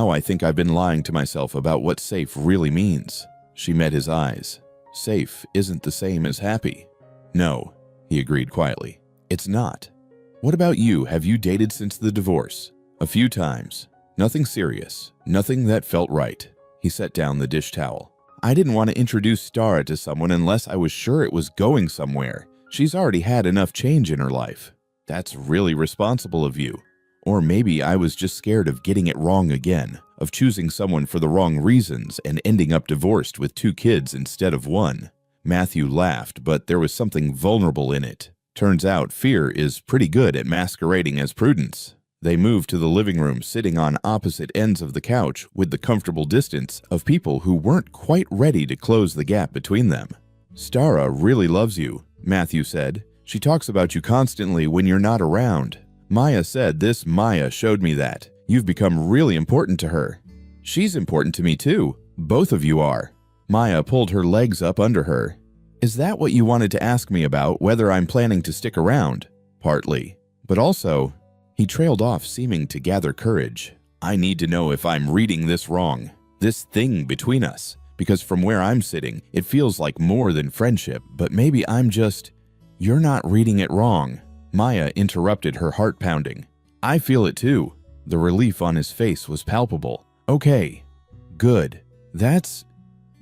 I think I've been lying to myself about what safe really means." She met his eyes. "Safe isn't the same as happy." "No," he agreed quietly. "It's not. What about you? Have you dated since the divorce?" "A few times. Nothing serious. Nothing that felt right." He set down the dish towel. "I didn't want to introduce Stara to someone unless I was sure it was going somewhere. She's already had enough change in her life." "That's really responsible of you." "Or maybe I was just scared of getting it wrong again, of choosing someone for the wrong reasons and ending up divorced with 2 kids instead of 1. Matthew laughed, but there was something vulnerable in it. Turns out fear is pretty good at masquerading as prudence. They moved to the living room, sitting on opposite ends of the couch with the comfortable distance of people who weren't quite ready to close the gap between them. "Stara really loves you," Matthew said. "She talks about you constantly when you're not around. Maya said this. Maya showed me that. You've become really important to her." She's important to me too. Both of you are. Maya pulled her legs up under her. Is that what you wanted to ask me about, whether I'm planning to stick around? Partly. But also, he trailed off, seeming to gather courage. I need to know if I'm reading this wrong. This thing between us. Because from where I'm sitting, it feels like more than friendship, but maybe I'm just... You're not reading it wrong. Maya interrupted, her heart pounding. I feel it too. The relief on his face was palpable. Okay. Good. That's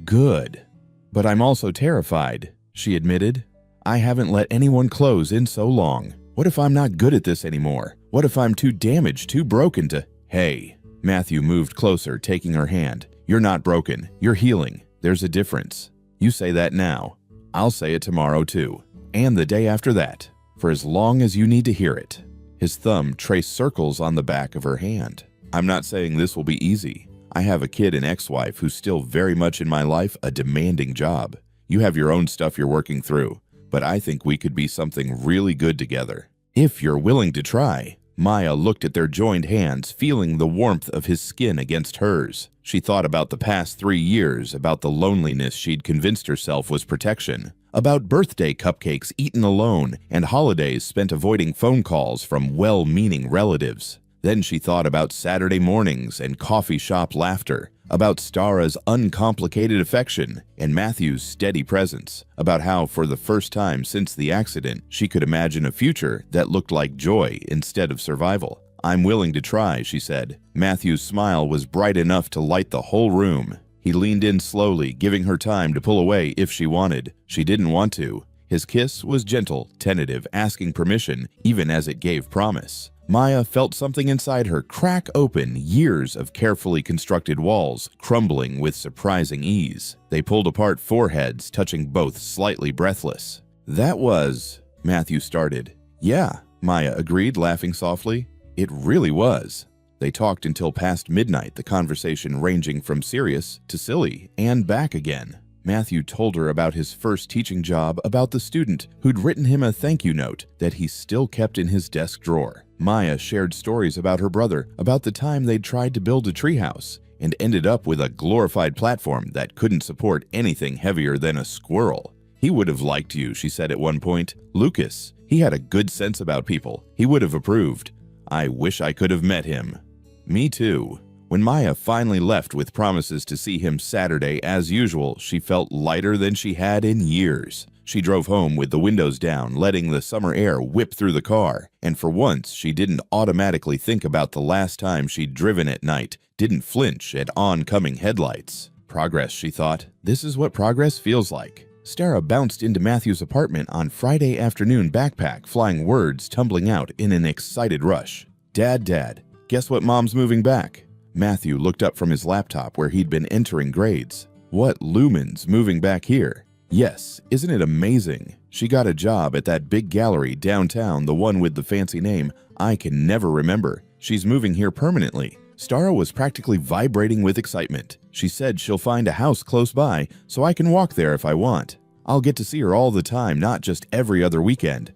good. But I'm also terrified, she admitted. I haven't let anyone close in so long. What if I'm not good at this anymore? What if I'm too damaged, too broken to... Hey. Matthew moved closer, taking her hand. You're not broken. You're healing. There's a difference. You say that now. I'll say it tomorrow too. And the day after that. For as long as you need to hear it. His thumb traced circles on the back of her hand. I'm not saying this will be easy. I have a kid and ex-wife who's still very much in my life, a demanding job. You have your own stuff you're working through, but I think we could be something really good together. If you're willing to try. Maya looked at their joined hands, feeling the warmth of his skin against hers. She thought about the past 3 years, about the loneliness she'd convinced herself was protection, about birthday cupcakes eaten alone and holidays spent avoiding phone calls from well-meaning relatives. Then she thought about Saturday mornings and coffee shop laughter, about Stara's uncomplicated affection and Matthew's steady presence, about how for the first time since the accident, she could imagine a future that looked like joy instead of survival. I'm willing to try, she said. Matthew's smile was bright enough to light the whole room. He leaned in slowly, giving her time to pull away if she wanted. She didn't want to. His kiss was gentle, tentative, asking permission, even as it gave promise. Maya felt something inside her crack open, years of carefully constructed walls crumbling with surprising ease. They pulled apart foreheads, touching both, slightly breathless. That was... Matthew started. Yeah, Maya agreed, laughing softly. It really was. They talked until past midnight, the conversation ranging from serious to silly and back again. Matthew told her about his first teaching job, about the student who'd written him a thank you note that he still kept in his desk drawer. Maya shared stories about her brother, about the time they'd tried to build a treehouse and ended up with a glorified platform that couldn't support anything heavier than a squirrel. He would have liked you, she said at one point. Lucas, he had a good sense about people. He would have approved. I wish I could have met him. Me too. When Maya finally left with promises to see him Saturday as usual, she felt lighter than she had in years. She drove home with the windows down, letting the summer air whip through the car, and for once she didn't automatically think about the last time she'd driven at night, didn't flinch at oncoming headlights. Progress, she thought. This is what progress feels like. Stara bounced into Matthew's apartment on Friday afternoon, backpack flying, words tumbling out in an excited rush. Dad, guess what, Mom's moving back? Matthew looked up from his laptop where he'd been entering grades. What, Lumen's moving back here? Yes, isn't it amazing? She got a job at that big gallery downtown, the one with the fancy name I can never remember. She's moving here permanently. Stara was practically vibrating with excitement. She said she'll find a house close by so I can walk there if I want. I'll get to see her all the time, not just every other weekend.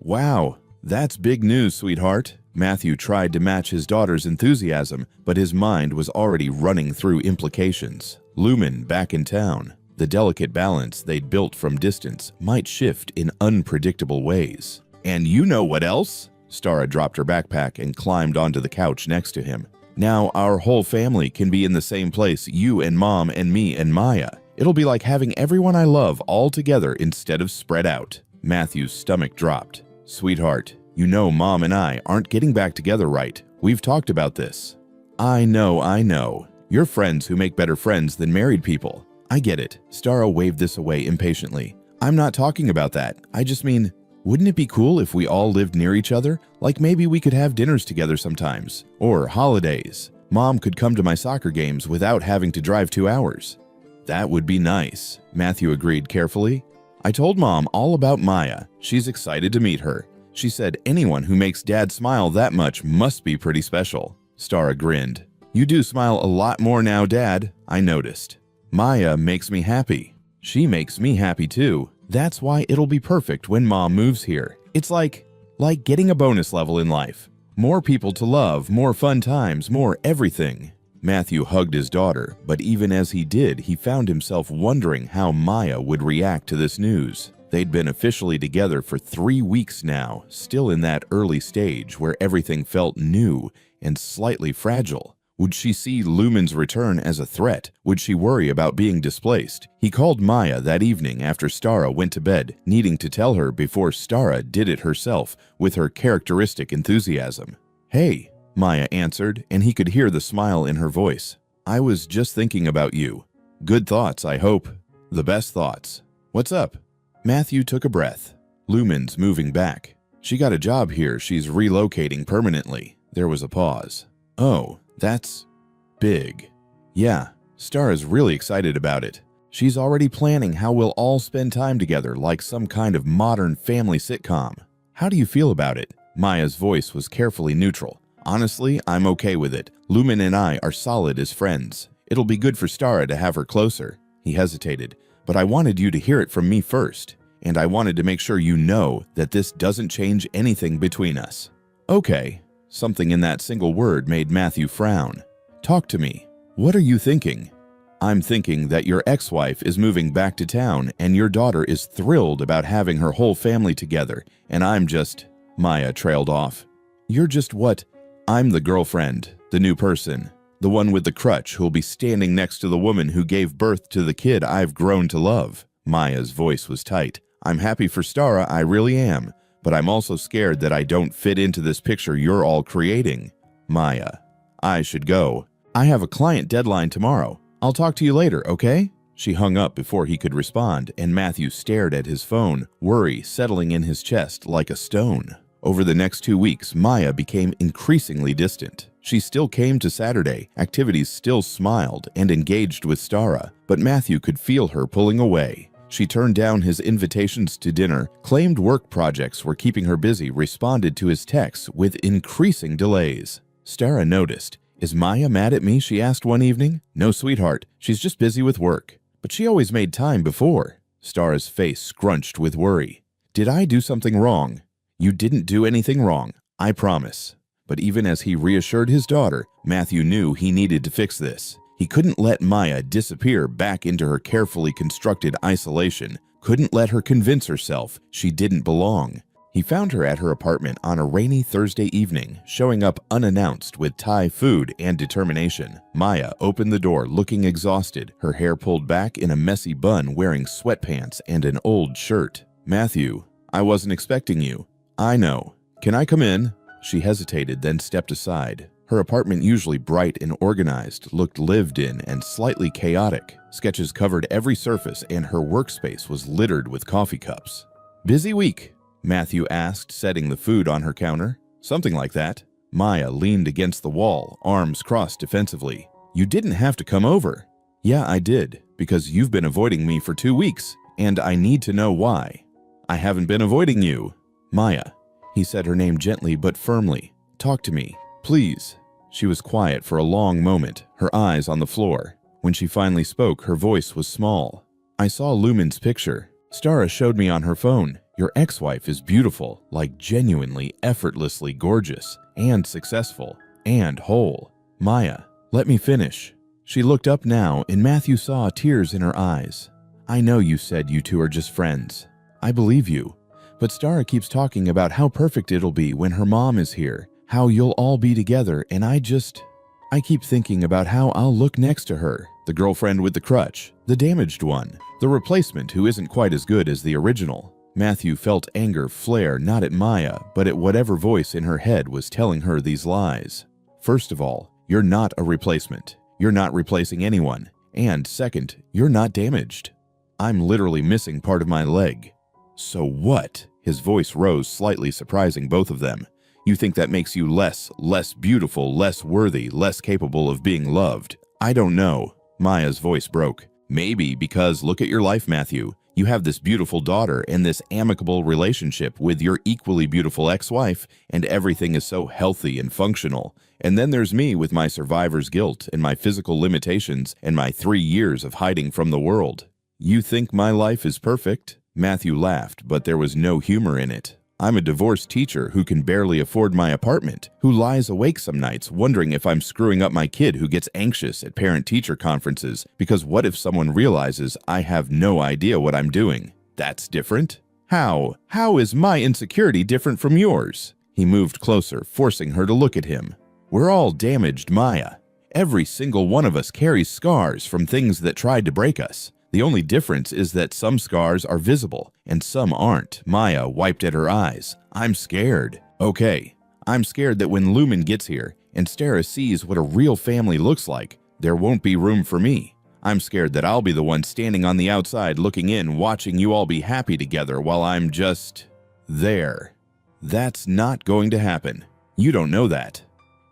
Wow, that's big news, sweetheart. Matthew tried to match his daughter's enthusiasm, but his mind was already running through implications. Lumen back in town. The delicate balance they'd built from distance might shift in unpredictable ways. And you know what else? Stara dropped her backpack and climbed onto the couch next to him. Now our whole family can be in the same place, you and Mom and me and Maya. It'll be like having everyone I love all together instead of spread out. Matthew's stomach dropped. Sweetheart, you know Mom and I aren't getting back together right. We've talked about this. I know. You're friends who make better friends than married people. I get it. Stara waved this away impatiently. I'm not talking about that. I just mean, wouldn't it be cool if we all lived near each other? Like maybe we could have dinners together sometimes. Or holidays. Mom could come to my soccer games without having to drive 2 hours. That would be nice, Matthew agreed carefully. I told Mom all about Maya. She's excited to meet her. She said anyone who makes Dad smile that much must be pretty special. Stara grinned. You do smile a lot more now, Dad, I noticed. Maya makes me happy. She makes me happy too. That's why it'll be perfect when Mom moves here. It's like getting a bonus level in life. More people to love, more fun times, more everything. Matthew hugged his daughter, but even as he did, he found himself wondering how Maya would react to this news. They'd been officially together for 3 weeks now, still in that early stage where everything felt new and slightly fragile. Would she see Lumen's return as a threat? Would she worry about being displaced? He called Maya that evening after Stara went to bed, needing to tell her before Stara did it herself with her characteristic enthusiasm. "Hey," Maya answered, and he could hear the smile in her voice. "I was just thinking about you. Good thoughts, I hope. The best thoughts. What's up?" Matthew took a breath. "Lumen's moving back. She got a job here. She's relocating permanently." There was a pause. "Oh, that's big." "Yeah, Stara's really excited about it. She's already planning how we'll all spend time together like some kind of modern family sitcom." "How do you feel about it?" Maya's voice was carefully neutral. "Honestly, I'm okay with it. Lumen and I are solid as friends. It'll be good for Stara to have her closer." He hesitated. "But I wanted you to hear it from me first, and I wanted to make sure you know that this doesn't change anything between us." "Okay." Something in that single word made Matthew frown. "Talk to me. What are you thinking?" "I'm thinking that your ex-wife is moving back to town and your daughter is thrilled about having her whole family together, and I'm just..." Maya trailed off. "You're just what?" "I'm the girlfriend, the new person, the one with the crutch who'll be standing next to the woman who gave birth to the kid I've grown to love." Maya's voice was tight. "I'm happy for Stara, I really am, but I'm also scared that I don't fit into this picture you're all creating." "Maya, I should go. I have a client deadline tomorrow. I'll talk to you later, okay?" She hung up before he could respond, and Matthew stared at his phone, worry settling in his chest like a stone. Over the next 2 weeks, Maya became increasingly distant. She still came to Saturday, activities still smiled and engaged with Stara, but Matthew could feel her pulling away. She turned down his invitations to dinner, claimed work projects were keeping her busy, responded to his texts with increasing delays. Stara noticed. "Is Maya mad at me?" she asked one evening. "No, sweetheart, she's just busy with work. But she always made time before." Stara's face scrunched with worry. "Did I do something wrong?" "You didn't do anything wrong, I promise." But even as he reassured his daughter, Matthew knew he needed to fix this. He couldn't let Maya disappear back into her carefully constructed isolation, couldn't let her convince herself she didn't belong. He found her at her apartment on a rainy Thursday evening, showing up unannounced with Thai food and determination. Maya opened the door looking exhausted, her hair pulled back in a messy bun, wearing sweatpants and an old shirt. "Matthew, I wasn't expecting you." "I know. Can I come in?" She hesitated, then stepped aside. Her apartment, usually bright and organized, looked lived in and slightly chaotic. Sketches covered every surface, and her workspace was littered with coffee cups. "Busy week?" Matthew asked, setting the food on her counter. "Something like that." Maya leaned against the wall, arms crossed defensively. "You didn't have to come over." "Yeah, I did, because you've been avoiding me for 2 weeks, and I need to know why." "I haven't been avoiding you." "Maya." He said her name gently but firmly. "Talk to me, please." She was quiet for a long moment, her eyes on the floor. When she finally spoke, her voice was small. "I saw Lumen's picture. Stara showed me on her phone. Your ex-wife is beautiful, like genuinely, effortlessly gorgeous, and successful, and whole." "Maya, let me finish." She looked up now, and Matthew saw tears in her eyes. "I know you said you two are just friends. I believe you. But Stara keeps talking about how perfect it'll be when her mom is here, how you'll all be together, and I keep thinking about how I'll look next to her, the girlfriend with the crutch, the damaged one, the replacement who isn't quite as good as the original." Matthew felt anger flare not at Maya, but at whatever voice in her head was telling her these lies. "First of all, you're not a replacement. You're not replacing anyone. And second, you're not damaged. I'm literally missing part of my leg." "So what?" His voice rose slightly, surprising both of them. "You think that makes you less beautiful, less worthy, less capable of being loved?" "I don't know." Maya's voice broke. "Maybe because look at your life, Matthew. You have this beautiful daughter and this amicable relationship with your equally beautiful ex-wife, and everything is so healthy and functional. And then there's me with my survivor's guilt and my physical limitations and my 3 years of hiding from the world. You think my life is perfect?" Matthew laughed, but there was no humor in it. I'm a divorced teacher who can barely afford my apartment, who lies awake some nights wondering if I'm screwing up my kid, who gets anxious at parent-teacher conferences because what if someone realizes I have no idea what I'm doing? That's different? How? How is my insecurity different from yours? He moved closer, forcing her to look at him. We're all damaged, Maya. Every single one of us carries scars from things that tried to break us. The only difference is that some scars are visible and some aren't. Maya wiped at her eyes. I'm scared. Okay, I'm scared that when Lumen gets here and Stara sees what a real family looks like, there won't be room for me. I'm scared that I'll be the one standing on the outside looking in, watching you all be happy together while I'm just there. That's not going to happen. You don't know that.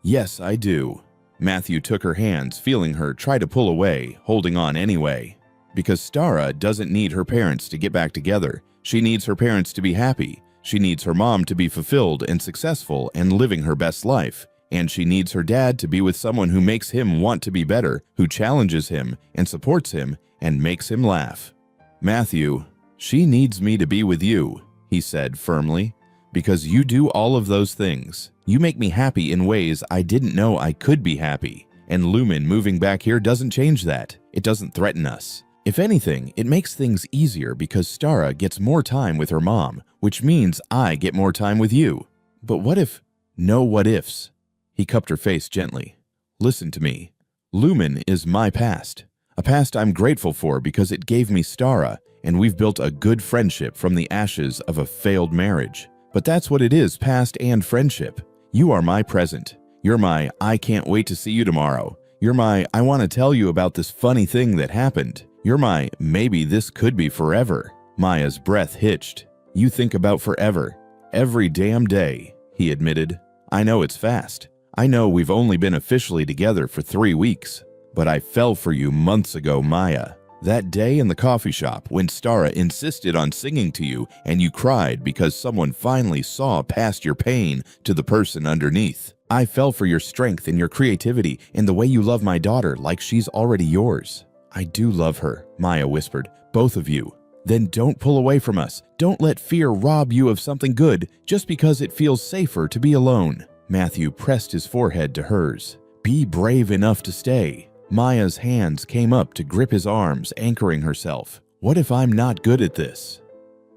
Yes, I do. Matthew took her hands, feeling her try to pull away, holding on anyway. Because Stara doesn't need her parents to get back together. She needs her parents to be happy. She needs her mom to be fulfilled and successful and living her best life. And she needs her dad to be with someone who makes him want to be better, who challenges him and supports him and makes him laugh. Matthew, she needs me to be with you, he said firmly, because you do all of those things. You make me happy in ways I didn't know I could be happy. And Lumen moving back here doesn't change that. It doesn't threaten us. If anything, it makes things easier because Stara gets more time with her mom, which means I get more time with you. But what if? No what ifs. He cupped her face gently. Listen to me. Lumen is my past. A past I'm grateful for because it gave me Stara, and we've built a good friendship from the ashes of a failed marriage. But that's what it is, past and friendship. You are my present. You're my I can't wait to see you tomorrow. You're my I want to tell you about this funny thing that happened. You're my maybe this could be forever. Maya's breath hitched. You think about forever. Every damn day, he admitted. I know it's fast. I know we've only been officially together for 3 weeks. But I fell for you months ago, Maya. That day in the coffee shop when Stara insisted on singing to you and you cried because someone finally saw past your pain to the person underneath. I fell for your strength and your creativity and the way you love my daughter like she's already yours. I do love her, Maya whispered, both of you. Then don't pull away from us. Don't let fear rob you of something good just because it feels safer to be alone. Matthew pressed his forehead to hers. Be brave enough to stay. Maya's hands came up to grip his arms, anchoring herself. What if I'm not good at this?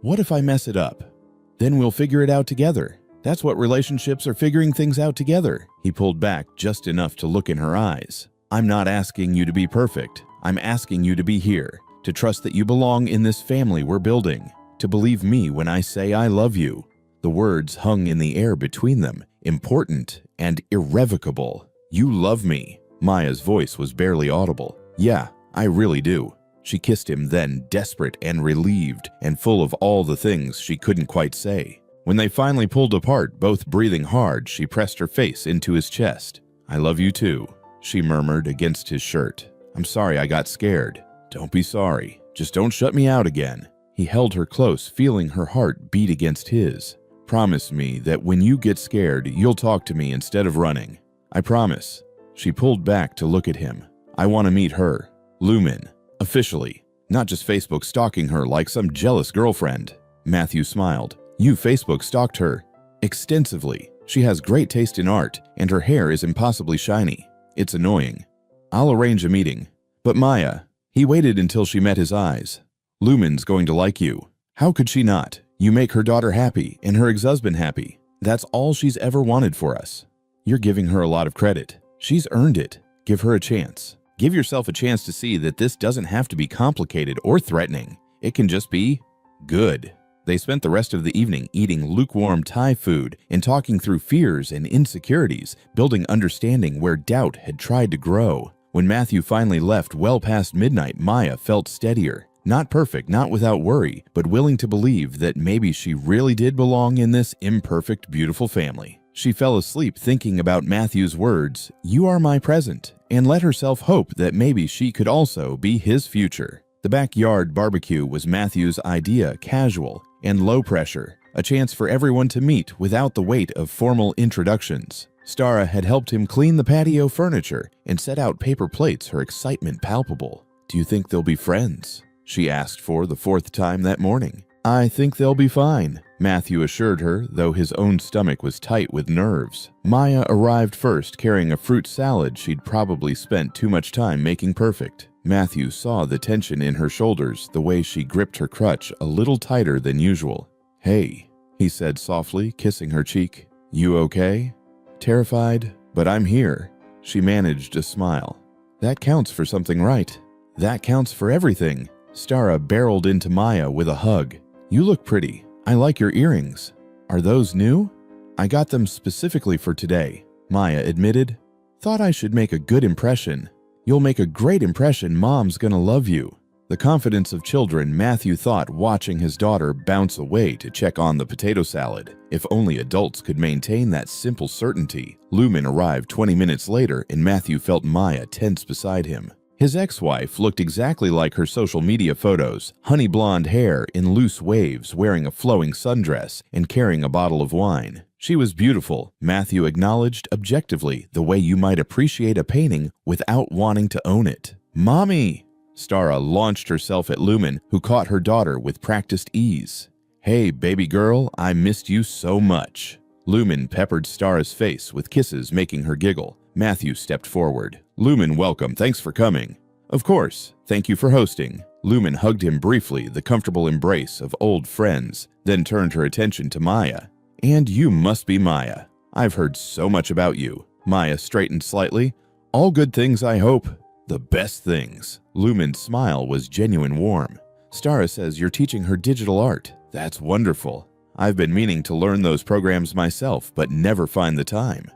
What if I mess it up? Then we'll figure it out together. That's what relationships are, figuring things out together. He pulled back just enough to look in her eyes. I'm not asking you to be perfect. I'm asking you to be here, to trust that you belong in this family we're building, to believe me when I say I love you. The words hung in the air between them, important and irrevocable. You love me. Maya's voice was barely audible. Yeah, I really do. She kissed him then, desperate and relieved, and full of all the things she couldn't quite say. When they finally pulled apart, both breathing hard, she pressed her face into his chest. I love you too, she murmured against his shirt. I'm sorry I got scared. Don't be sorry. Just don't shut me out again. He held her close, feeling her heart beat against his. Promise me that when you get scared, you'll talk to me instead of running. I promise. She pulled back to look at him. I want to meet her. Lumen. Officially. Not just Facebook stalking her like some jealous girlfriend. Matthew smiled. You Facebook stalked her. Extensively. She has great taste in art, and her hair is impossibly shiny. It's annoying. I'll arrange a meeting. But Maya, he waited until she met his eyes. Lumen's going to like you. How could she not? You make her daughter happy and her ex-husband happy. That's all she's ever wanted for us. You're giving her a lot of credit. She's earned it. Give her a chance. Give yourself a chance to see that this doesn't have to be complicated or threatening. It can just be good. They spent the rest of the evening eating lukewarm Thai food and talking through fears and insecurities, building understanding where doubt had tried to grow. When Matthew finally left well past midnight, Maya felt steadier. Not perfect, not without worry, but willing to believe that maybe she really did belong in this imperfect, beautiful family. She fell asleep thinking about Matthew's words, "You are my present," and let herself hope that maybe she could also be his future. The backyard barbecue was Matthew's idea, casual and low pressure, a chance for everyone to meet without the weight of formal introductions. Stara had helped him clean the patio furniture and set out paper plates, her excitement palpable. Do you think they'll be friends? She asked for the 4th time that morning. I think they'll be fine, Matthew assured her, though his own stomach was tight with nerves. Maya arrived first, carrying a fruit salad she'd probably spent too much time making perfect. Matthew saw the tension in her shoulders, the way she gripped her crutch a little tighter than usual. "Hey," he said softly, kissing her cheek. "You okay?" "Terrified, but I'm here." She managed a smile. "That counts for something, right?" "That counts for everything." Stara barreled into Maya with a hug. "You look pretty. I like your earrings. Are those new?" "I got them specifically for today," Maya admitted. "Thought I should make a good impression." "You'll make a great impression. Mom's gonna love you." The confidence of children, Matthew thought, watching his daughter bounce away to check on the potato salad. If only adults could maintain that simple certainty. Lumen arrived 20 minutes later, and Matthew felt Maya tense beside him. His ex-wife looked exactly like her social media photos, honey blonde hair in loose waves, wearing a flowing sundress and carrying a bottle of wine. She was beautiful, Matthew acknowledged objectively, the way you might appreciate a painting without wanting to own it. "Mommy!" Stara launched herself at Lumen, who caught her daughter with practiced ease. "Hey, baby girl, I missed you so much." Lumen peppered Stara's face with kisses, making her giggle. Matthew stepped forward. "Lumen, welcome. Thanks for coming." "Of course. Thank you for hosting." Lumen hugged him briefly, the comfortable embrace of old friends, then turned her attention to Maya. "And you must be Maya. I've heard so much about you." Maya straightened slightly. "All good things, I hope." "The best things." Lumen's smile was genuine warm. "Stara says you're teaching her digital art. That's wonderful. I've been meaning to learn those programs myself, but never find the time."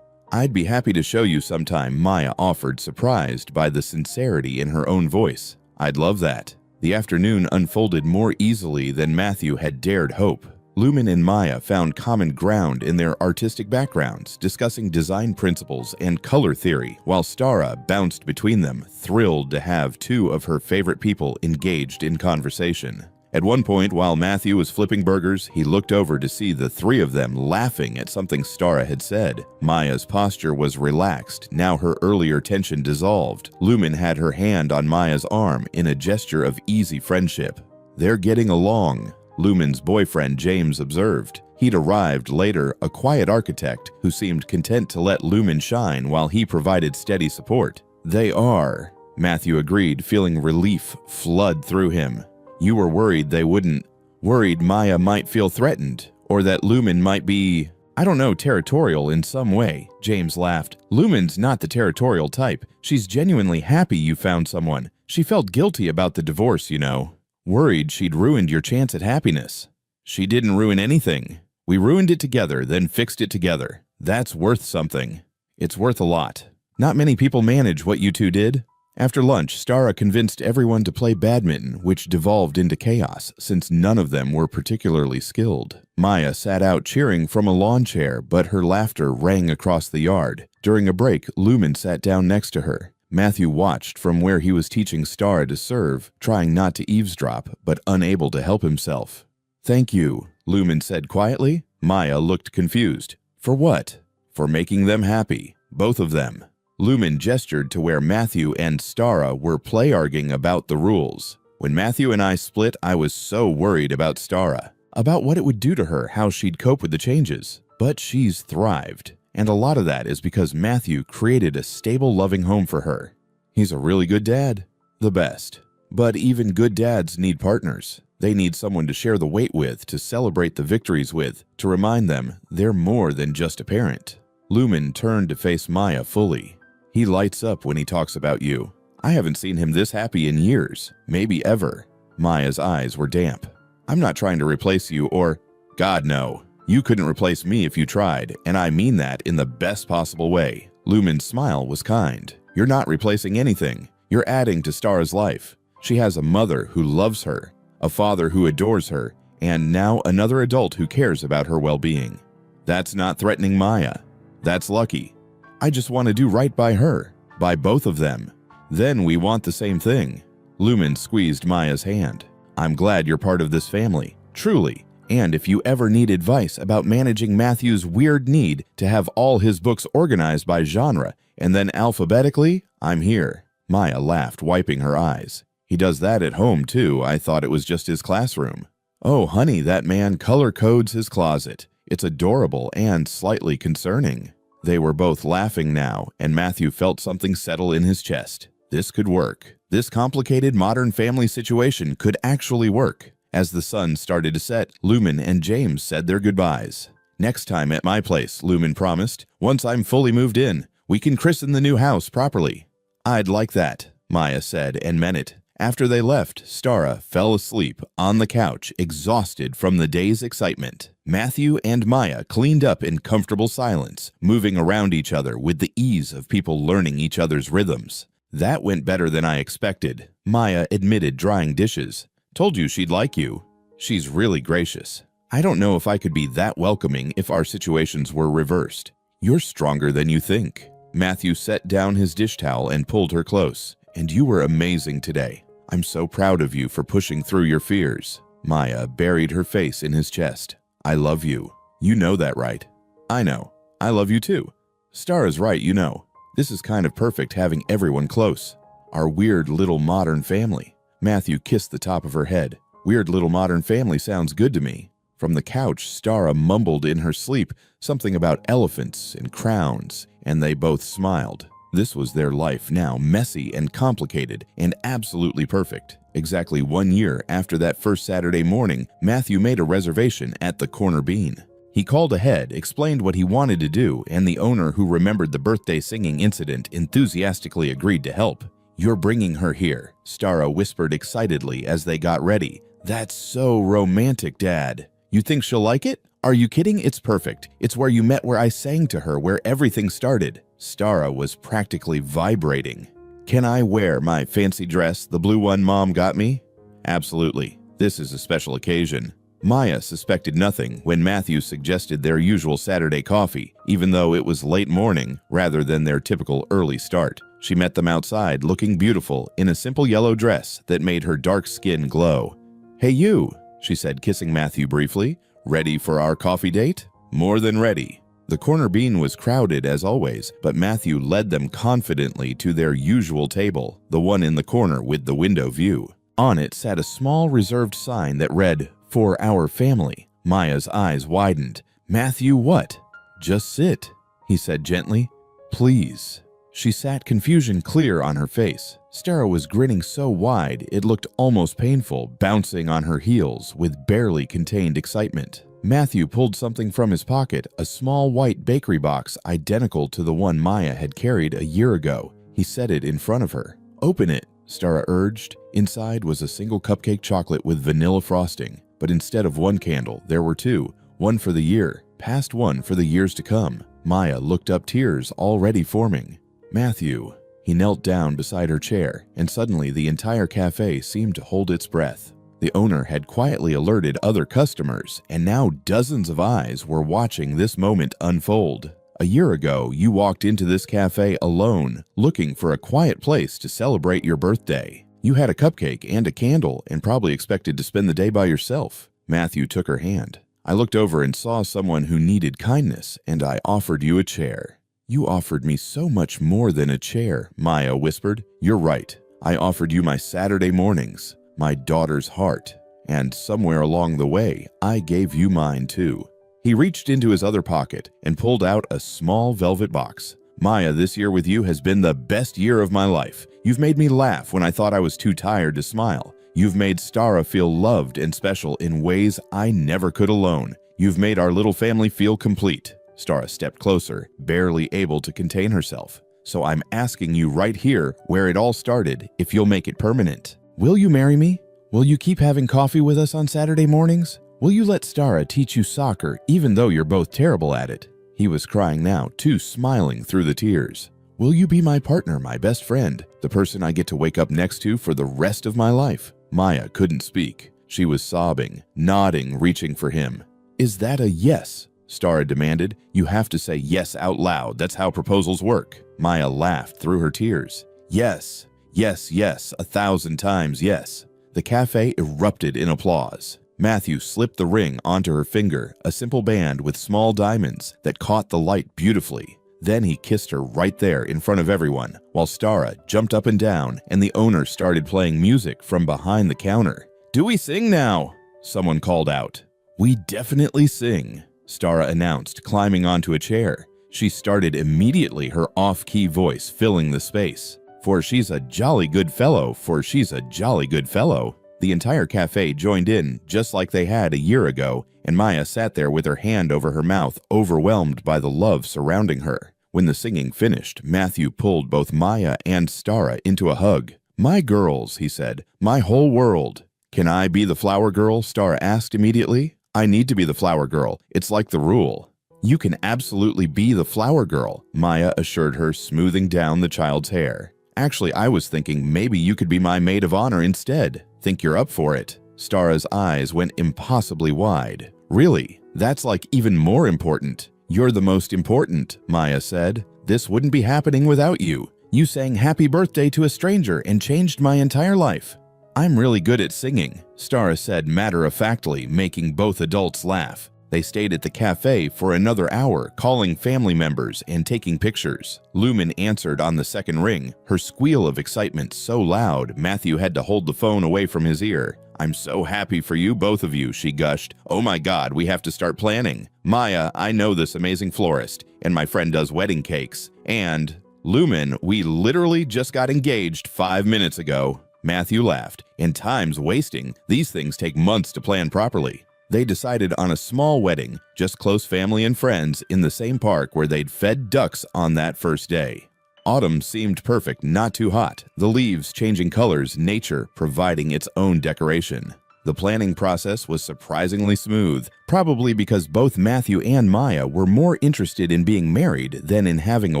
"I'd be happy to show you sometime," Maya offered, surprised by the sincerity in her own voice. "I'd love that." The afternoon unfolded more easily than Matthew had dared hope. Lumen and Maya found common ground in their artistic backgrounds, discussing design principles and color theory, while Stara bounced between them, thrilled to have two of her favorite people engaged in conversation. At one point, while Matthew was flipping burgers, he looked over to see the three of them laughing at something Stara had said. Maya's posture was relaxed, now her earlier tension dissolved. Lumen had her hand on Maya's arm in a gesture of easy friendship. "They're getting along," Lumen's boyfriend James observed. He'd arrived later, a quiet architect who seemed content to let Lumen shine while he provided steady support. "They are," Matthew agreed, feeling relief flood through him. "You were worried they wouldn't. Worried Maya might feel threatened, or that Lumen might be, I don't know, territorial in some way." James laughed. "Lumen's not the territorial type. She's genuinely happy you found someone. She felt guilty about the divorce, you know. Worried she'd ruined your chance at happiness." "She didn't ruin anything. We ruined it together, then fixed it together. That's worth something." "It's worth a lot. Not many people manage what you two did." After lunch, Stara convinced everyone to play badminton, which devolved into chaos since none of them were particularly skilled. Maya sat out cheering from a lawn chair, but her laughter rang across the yard. During a break, Lumen sat down next to her. Matthew watched from where he was teaching Stara to serve, trying not to eavesdrop, but unable to help himself. "Thank you," Lumen said quietly. Maya looked confused. "For what?" "For making them happy. Both of them." Lumen gestured to where Matthew and Stara were play-arguing about the rules. "When Matthew and I split, I was so worried about Stara. About what it would do to her, how she'd cope with the changes. But she's thrived. And a lot of that is because Matthew created a stable, loving home for her. He's a really good dad. The best. But even good dads need partners. They need someone to share the weight with, to celebrate the victories with, to remind them they're more than just a parent." Lumen turned to face Maya fully. "He lights up when he talks about you. I haven't seen him this happy in years, maybe ever." Maya's eyes were damp. "I'm not trying to replace you or—" "God, no. You couldn't replace me if you tried, and I mean that in the best possible way." Lumen's smile was kind. "You're not replacing anything. You're adding to Stara's life. She has a mother who loves her, a father who adores her, and now another adult who cares about her well-being. That's not threatening Maya. That's lucky. I just want to do right by her, by both of them. Then we want the same thing." Lumen squeezed Maya's hand. "I'm glad you're part of this family, truly. And if you ever need advice about managing Matthew's weird need to have all his books organized by genre and then alphabetically, I'm here." Maya laughed, wiping her eyes. "He does that at home, too. I thought it was just his classroom." Oh, honey, that man color codes his closet. It's adorable and slightly concerning." They were both laughing now, and Matthew felt something settle in his chest. This could work. This complicated modern family situation could actually work. As the sun started to set, Lumen and James said their goodbyes. "Next time at my place," Lumen promised. "Once I'm fully moved in, we can christen the new house properly." "I'd like that," Maya said, and meant it. After they left, Stara fell asleep on the couch, exhausted from the day's excitement. Matthew and Maya cleaned up in comfortable silence, moving around each other with the ease of people learning each other's rhythms. "That went better than I expected," Maya admitted, drying dishes. "Told you she'd like you." "She's really gracious. I don't know if I could be that welcoming if our situations were reversed." "You're stronger than you think." Matthew set down his dish towel and pulled her close. "And you were amazing today. I'm so proud of you for pushing through your fears." Maya buried her face in his chest. "I love you. You know that, right?" "I know. I love you too." "Stara's right, you know. This is kind of perfect having everyone close. Our weird little modern family." Matthew kissed the top of her head. "Weird little modern family sounds good to me." From the couch, Stara mumbled in her sleep something about elephants and crowns, and they both smiled. This was their life now, messy and complicated and absolutely perfect. Exactly 1 year after that first Saturday morning, Matthew made a reservation at the Corner Bean. He called ahead, explained what he wanted to do, and the owner, who remembered the birthday singing incident, enthusiastically agreed to help. "You're bringing her here," Stara whispered excitedly as they got ready. "That's so romantic, Dad. You think she'll like it?" "Are you kidding? It's perfect. It's where you met, where I sang to her, where everything started." Stara was practically vibrating. "Can I wear my fancy dress, the blue one Mom got me?" "Absolutely. This is a special occasion." Maya suspected nothing when Matthew suggested their usual Saturday coffee, even though it was late morning rather than their typical early start. She met them outside, looking beautiful in a simple yellow dress that made her dark skin glow. "Hey you," she said, kissing Matthew briefly. "Ready for our coffee date?" "More than ready." The Corner Bean was crowded as always, but Matthew led them confidently to their usual table, the one in the corner with the window view. On it sat a small reserved sign that read, "For our family." Maya's eyes widened. "Matthew, what?" "Just sit," he said gently. "Please." She sat, confusion clear on her face. Stara was grinning so wide it looked almost painful, bouncing on her heels with barely contained excitement. Matthew pulled something from his pocket, a small white bakery box identical to the one Maya had carried a year ago. He set it in front of her. "Open it," Stara urged. Inside was a single cupcake chocolate with vanilla frosting, but instead of one candle, there were two, one for the year, past one for the years to come. Maya looked up, tears already forming. "Matthew." He knelt down beside her chair, and suddenly the entire cafe seemed to hold its breath. The owner had quietly alerted other customers, and now dozens of eyes were watching this moment unfold. "A year ago, you walked into this cafe alone, looking for a quiet place to celebrate your birthday. You had a cupcake and a candle and probably expected to spend the day by yourself." Matthew took her hand. "I looked over and saw someone who needed kindness, and I offered you a chair." "You offered me so much more than a chair," Maya whispered. "You're right. I offered you my Saturday mornings, my daughter's heart, and somewhere along the way, I gave you mine too." He reached into his other pocket and pulled out a small velvet box. "Maya, this year with you has been the best year of my life. You've made me laugh when I thought I was too tired to smile. You've made Stara feel loved and special in ways I never could alone. You've made our little family feel complete." Stara stepped closer, barely able to contain herself. "So I'm asking you right here, where it all started, if you'll make it permanent. Will you marry me? Will you keep having coffee with us on Saturday mornings? Will you let Stara teach you soccer even though you're both terrible at it?" He was crying now, too, smiling through the tears. "Will you be my partner, my best friend, the person I get to wake up next to for the rest of my life?" Maya couldn't speak. She was sobbing, nodding, reaching for him. "Is that a yes?" Stara demanded. "You have to say yes out loud. That's how proposals work." Maya laughed through her tears. "Yes. Yes, yes, 1,000 times yes." The cafe erupted in applause. Matthew slipped the ring onto her finger, a simple band with small diamonds that caught the light beautifully. Then he kissed her right there in front of everyone, while Stara jumped up and down and the owner started playing music from behind the counter. "Do we sing now?" someone called out. "We definitely sing," Stara announced, climbing onto a chair. She started immediately, her off-key voice filling the space. "For she's a jolly good fellow, for she's a jolly good fellow." The entire cafe joined in, just like they had a year ago, and Maya sat there with her hand over her mouth, overwhelmed by the love surrounding her. When the singing finished, Matthew pulled both Maya and Stara into a hug. "My girls," he said, "my whole world." "Can I be the flower girl?" Stara asked immediately. "I need to be the flower girl. It's like the rule." "You can absolutely be the flower girl," Maya assured her, smoothing down the child's hair. "Actually, I was thinking maybe you could be my maid of honor instead. Think you're up for it?" Stara's eyes went impossibly wide. "Really? That's like even more important." "You're the most important," Maya said. "This wouldn't be happening without you. You sang happy birthday to a stranger and changed my entire life." "I'm really good at singing," Stara said matter-of-factly, making both adults laugh. They stayed at the cafe for another hour, calling family members and taking pictures. Lumen answered on the second ring, her squeal of excitement so loud Matthew had to hold the phone away from his ear. "I'm so happy for you, both of you," she gushed. "Oh my God, we have to start planning. Maya, I know this amazing florist, and my friend does wedding cakes. And Lumen, we literally just got engaged 5 minutes ago." Matthew laughed. "And time's wasting. These things take months to plan properly." They decided on a small wedding, just close family and friends, in the same park where they'd fed ducks on that first day. Autumn seemed perfect, not too hot, the leaves changing colors, nature providing its own decoration. The planning process was surprisingly smooth, probably because both Matthew and Maya were more interested in being married than in having a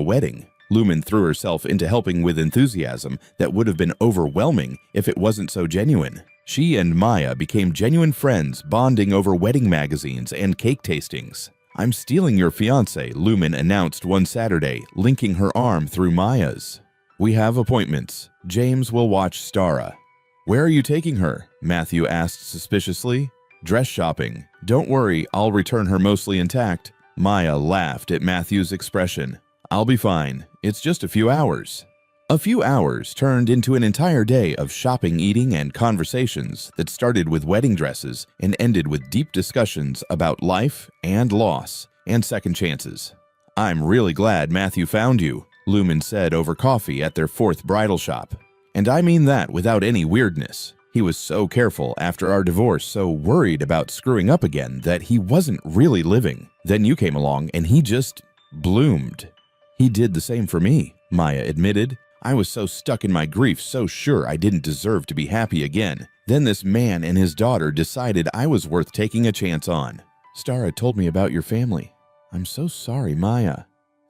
wedding. Lumen threw herself into helping with enthusiasm that would have been overwhelming if it wasn't so genuine. She and Maya became genuine friends, bonding over wedding magazines and cake tastings. "I'm stealing your fiancé," Lumen announced one Saturday, linking her arm through Maya's. "We have appointments. James will watch Stara." "Where are you taking her?" Matthew asked suspiciously. "Dress shopping. Don't worry, I'll return her mostly intact." Maya laughed at Matthew's expression. "I'll be fine. It's just a few hours." A few hours turned into an entire day of shopping, eating, and conversations that started with wedding dresses and ended with deep discussions about life and loss and second chances. "I'm really glad Matthew found you," Lumen said over coffee at their fourth bridal shop. "And I mean that without any weirdness. He was so careful after our divorce, so worried about screwing up again that he wasn't really living. Then you came along and he just bloomed." "He did the same for me," Maya admitted. "I was so stuck in my grief, so sure I didn't deserve to be happy again. Then this man and his daughter decided I was worth taking a chance on." "Stara told me about your family. I'm so sorry, Maya."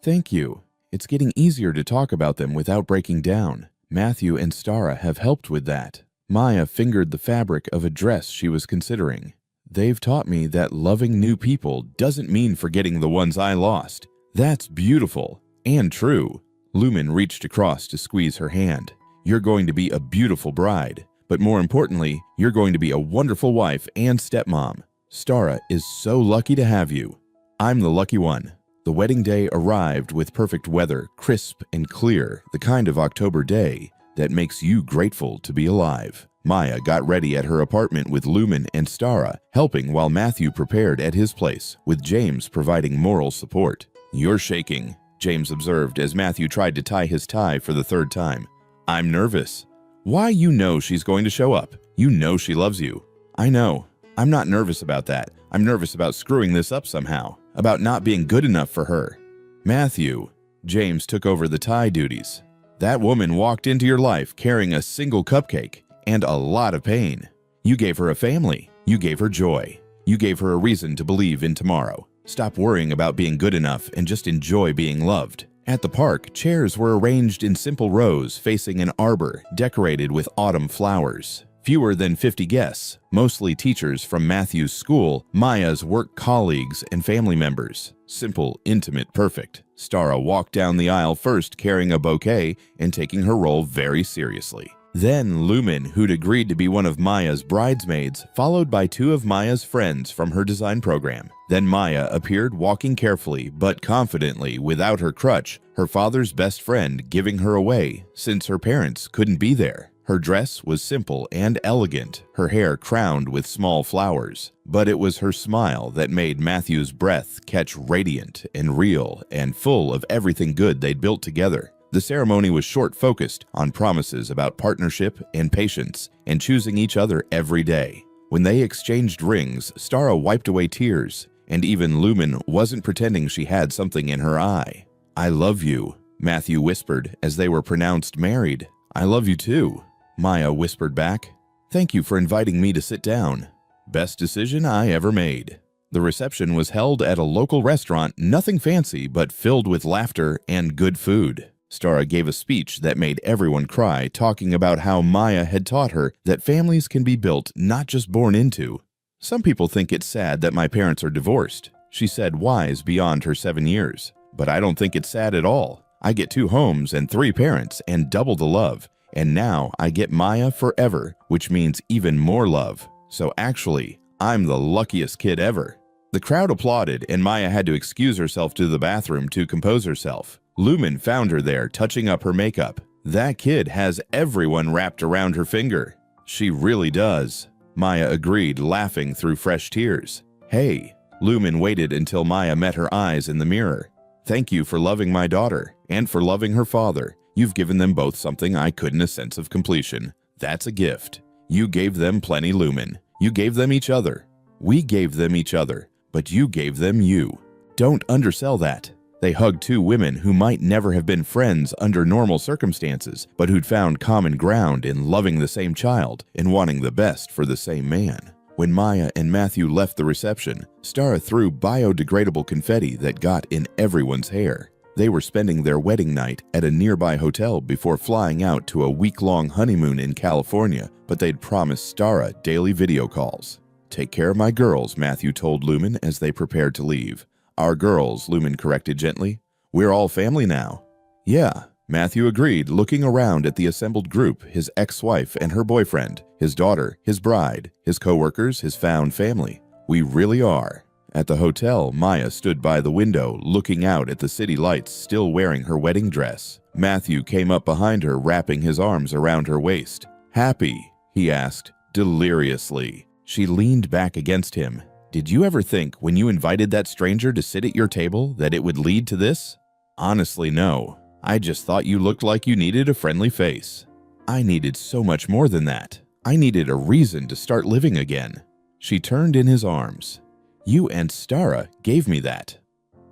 "Thank you. It's getting easier to talk about them without breaking down. Matthew and Stara have helped with that." Maya fingered the fabric of a dress she was considering. "They've taught me that loving new people doesn't mean forgetting the ones I lost. That's beautiful and true." Lumen reached across to squeeze her hand. "You're going to be a beautiful bride, but more importantly, you're going to be a wonderful wife and stepmom. Stara is so lucky to have you." "I'm the lucky one." The wedding day arrived with perfect weather, crisp and clear, the kind of October day that makes you grateful to be alive. Maya got ready at her apartment with Lumen and Stara, helping while Matthew prepared at his place, with James providing moral support. "You're shaking," James observed as Matthew tried to tie his tie for the third time. "I'm nervous." "Why, you know she's going to show up. You know she loves you." "I know. I'm not nervous about that. I'm nervous about screwing this up somehow, about not being good enough for her." "Matthew," James took over the tie duties. "That woman walked into your life carrying a single cupcake and a lot of pain. You gave her a family. You gave her joy. You gave her a reason to believe in tomorrow. Stop worrying about being good enough and just enjoy being loved." At the park, chairs were arranged in simple rows facing an arbor decorated with autumn flowers. Fewer than 50 guests, mostly teachers from Matthew's school, Maya's work colleagues, and family members. Simple, intimate, perfect. Stara walked down the aisle first carrying a bouquet and taking her role very seriously. Then Lumen, who'd agreed to be one of Maya's bridesmaids, followed by 2 of Maya's friends from her design program. Then Maya appeared walking carefully but confidently without her crutch, her father's best friend giving her away since her parents couldn't be there. Her dress was simple and elegant, her hair crowned with small flowers, but it was her smile that made Matthew's breath catch radiant and real and full of everything good they'd built together. The ceremony was short-focused on promises about partnership and patience and choosing each other every day. When they exchanged rings, Stara wiped away tears, and even Lumen wasn't pretending she had something in her eye. "I love you," Matthew whispered as they were pronounced married. "I love you too," Maya whispered back. "Thank you for inviting me to sit down. Best decision I ever made." The reception was held at a local restaurant, nothing fancy but filled with laughter and good food. Stara gave a speech that made everyone cry, talking about how Maya had taught her that families can be built, not just born into. "Some people think it's sad that my parents are divorced," she said, wise beyond her 7 years. "But I don't think it's sad at all. I get 2 homes and 3 parents and double the love. And now I get Maya forever, which means even more love. So actually, I'm the luckiest kid ever." The crowd applauded, and Maya had to excuse herself to the bathroom to compose herself. Lumen found her there, touching up her makeup. "That kid has everyone wrapped around her finger." "She really does," Maya agreed, laughing through fresh tears. "Hey," Lumen waited until Maya met her eyes in the mirror. "Thank you for loving my daughter, and for loving her father. You've given them both something I couldn't, a sense of completion. That's a gift. You gave them plenty, Lumen. You gave them each other. We gave them each other, but you gave them you. Don't undersell that." They hugged 2 women who might never have been friends under normal circumstances, but who'd found common ground in loving the same child and wanting the best for the same man. When Maya and Matthew left the reception, Stara threw biodegradable confetti that got in everyone's hair. They were spending their wedding night at a nearby hotel before flying out to a week-long honeymoon in California, but they'd promised Stara daily video calls. "Take care of my girls," Matthew told Lumen as they prepared to leave. "Our girls," Lumen corrected gently. "We're all family now." "Yeah," Matthew agreed, looking around at the assembled group, his ex-wife and her boyfriend, his daughter, his bride, his co-workers, his found family. "We really are." At the hotel, Maya stood by the window, looking out at the city lights, still wearing her wedding dress. Matthew came up behind her, wrapping his arms around her waist. "Happy?" he asked, deliriously. She leaned back against him. "Did you ever think, when you invited that stranger to sit at your table, that it would lead to this?" "Honestly, no. I just thought you looked like you needed a friendly face." "I needed so much more than that. I needed a reason to start living again." She turned in his arms. "You and Stara gave me that."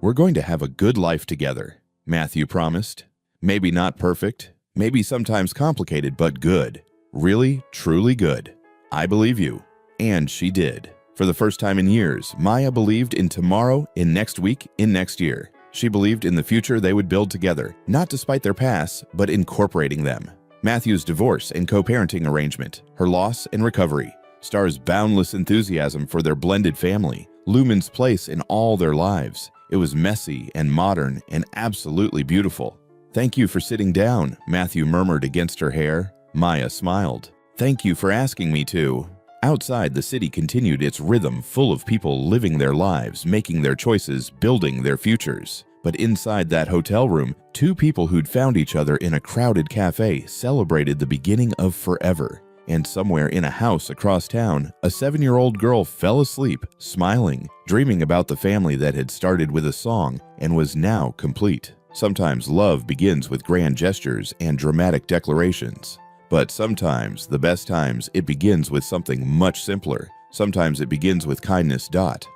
"We're going to have a good life together," Matthew promised. "Maybe not perfect, maybe sometimes complicated, but good. Really, truly good. I believe you." And she did. For the first time in years, Maya believed in tomorrow, in next week, in next year. She believed in the future they would build together, not despite their pasts, but incorporating them. Matthew's divorce and co-parenting arrangement, her loss and recovery, Stara's boundless enthusiasm for their blended family, Lumen's place in all their lives. It was messy and modern and absolutely beautiful. "Thank you for sitting down," Matthew murmured against her hair. Maya smiled. "Thank you for asking me to." Outside, the city continued its rhythm, full of people living their lives, making their choices, building their futures. But inside that hotel room, 2 people who'd found each other in a crowded cafe celebrated the beginning of forever. And somewhere in a house across town, a 7-year-old girl fell asleep, smiling, dreaming about the family that had started with a song and was now complete. Sometimes love begins with grand gestures and dramatic declarations. But sometimes, the best times, it begins with something much simpler. Sometimes it begins with kindness.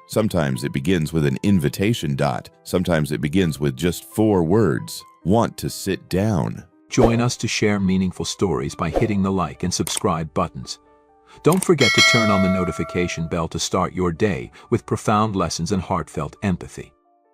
Sometimes it begins with an invitation. Sometimes it begins with just 4 words. Want to sit down. Join us to share meaningful stories by hitting the like and subscribe buttons. Don't forget to turn on the notification bell to start your day with profound lessons and heartfelt empathy.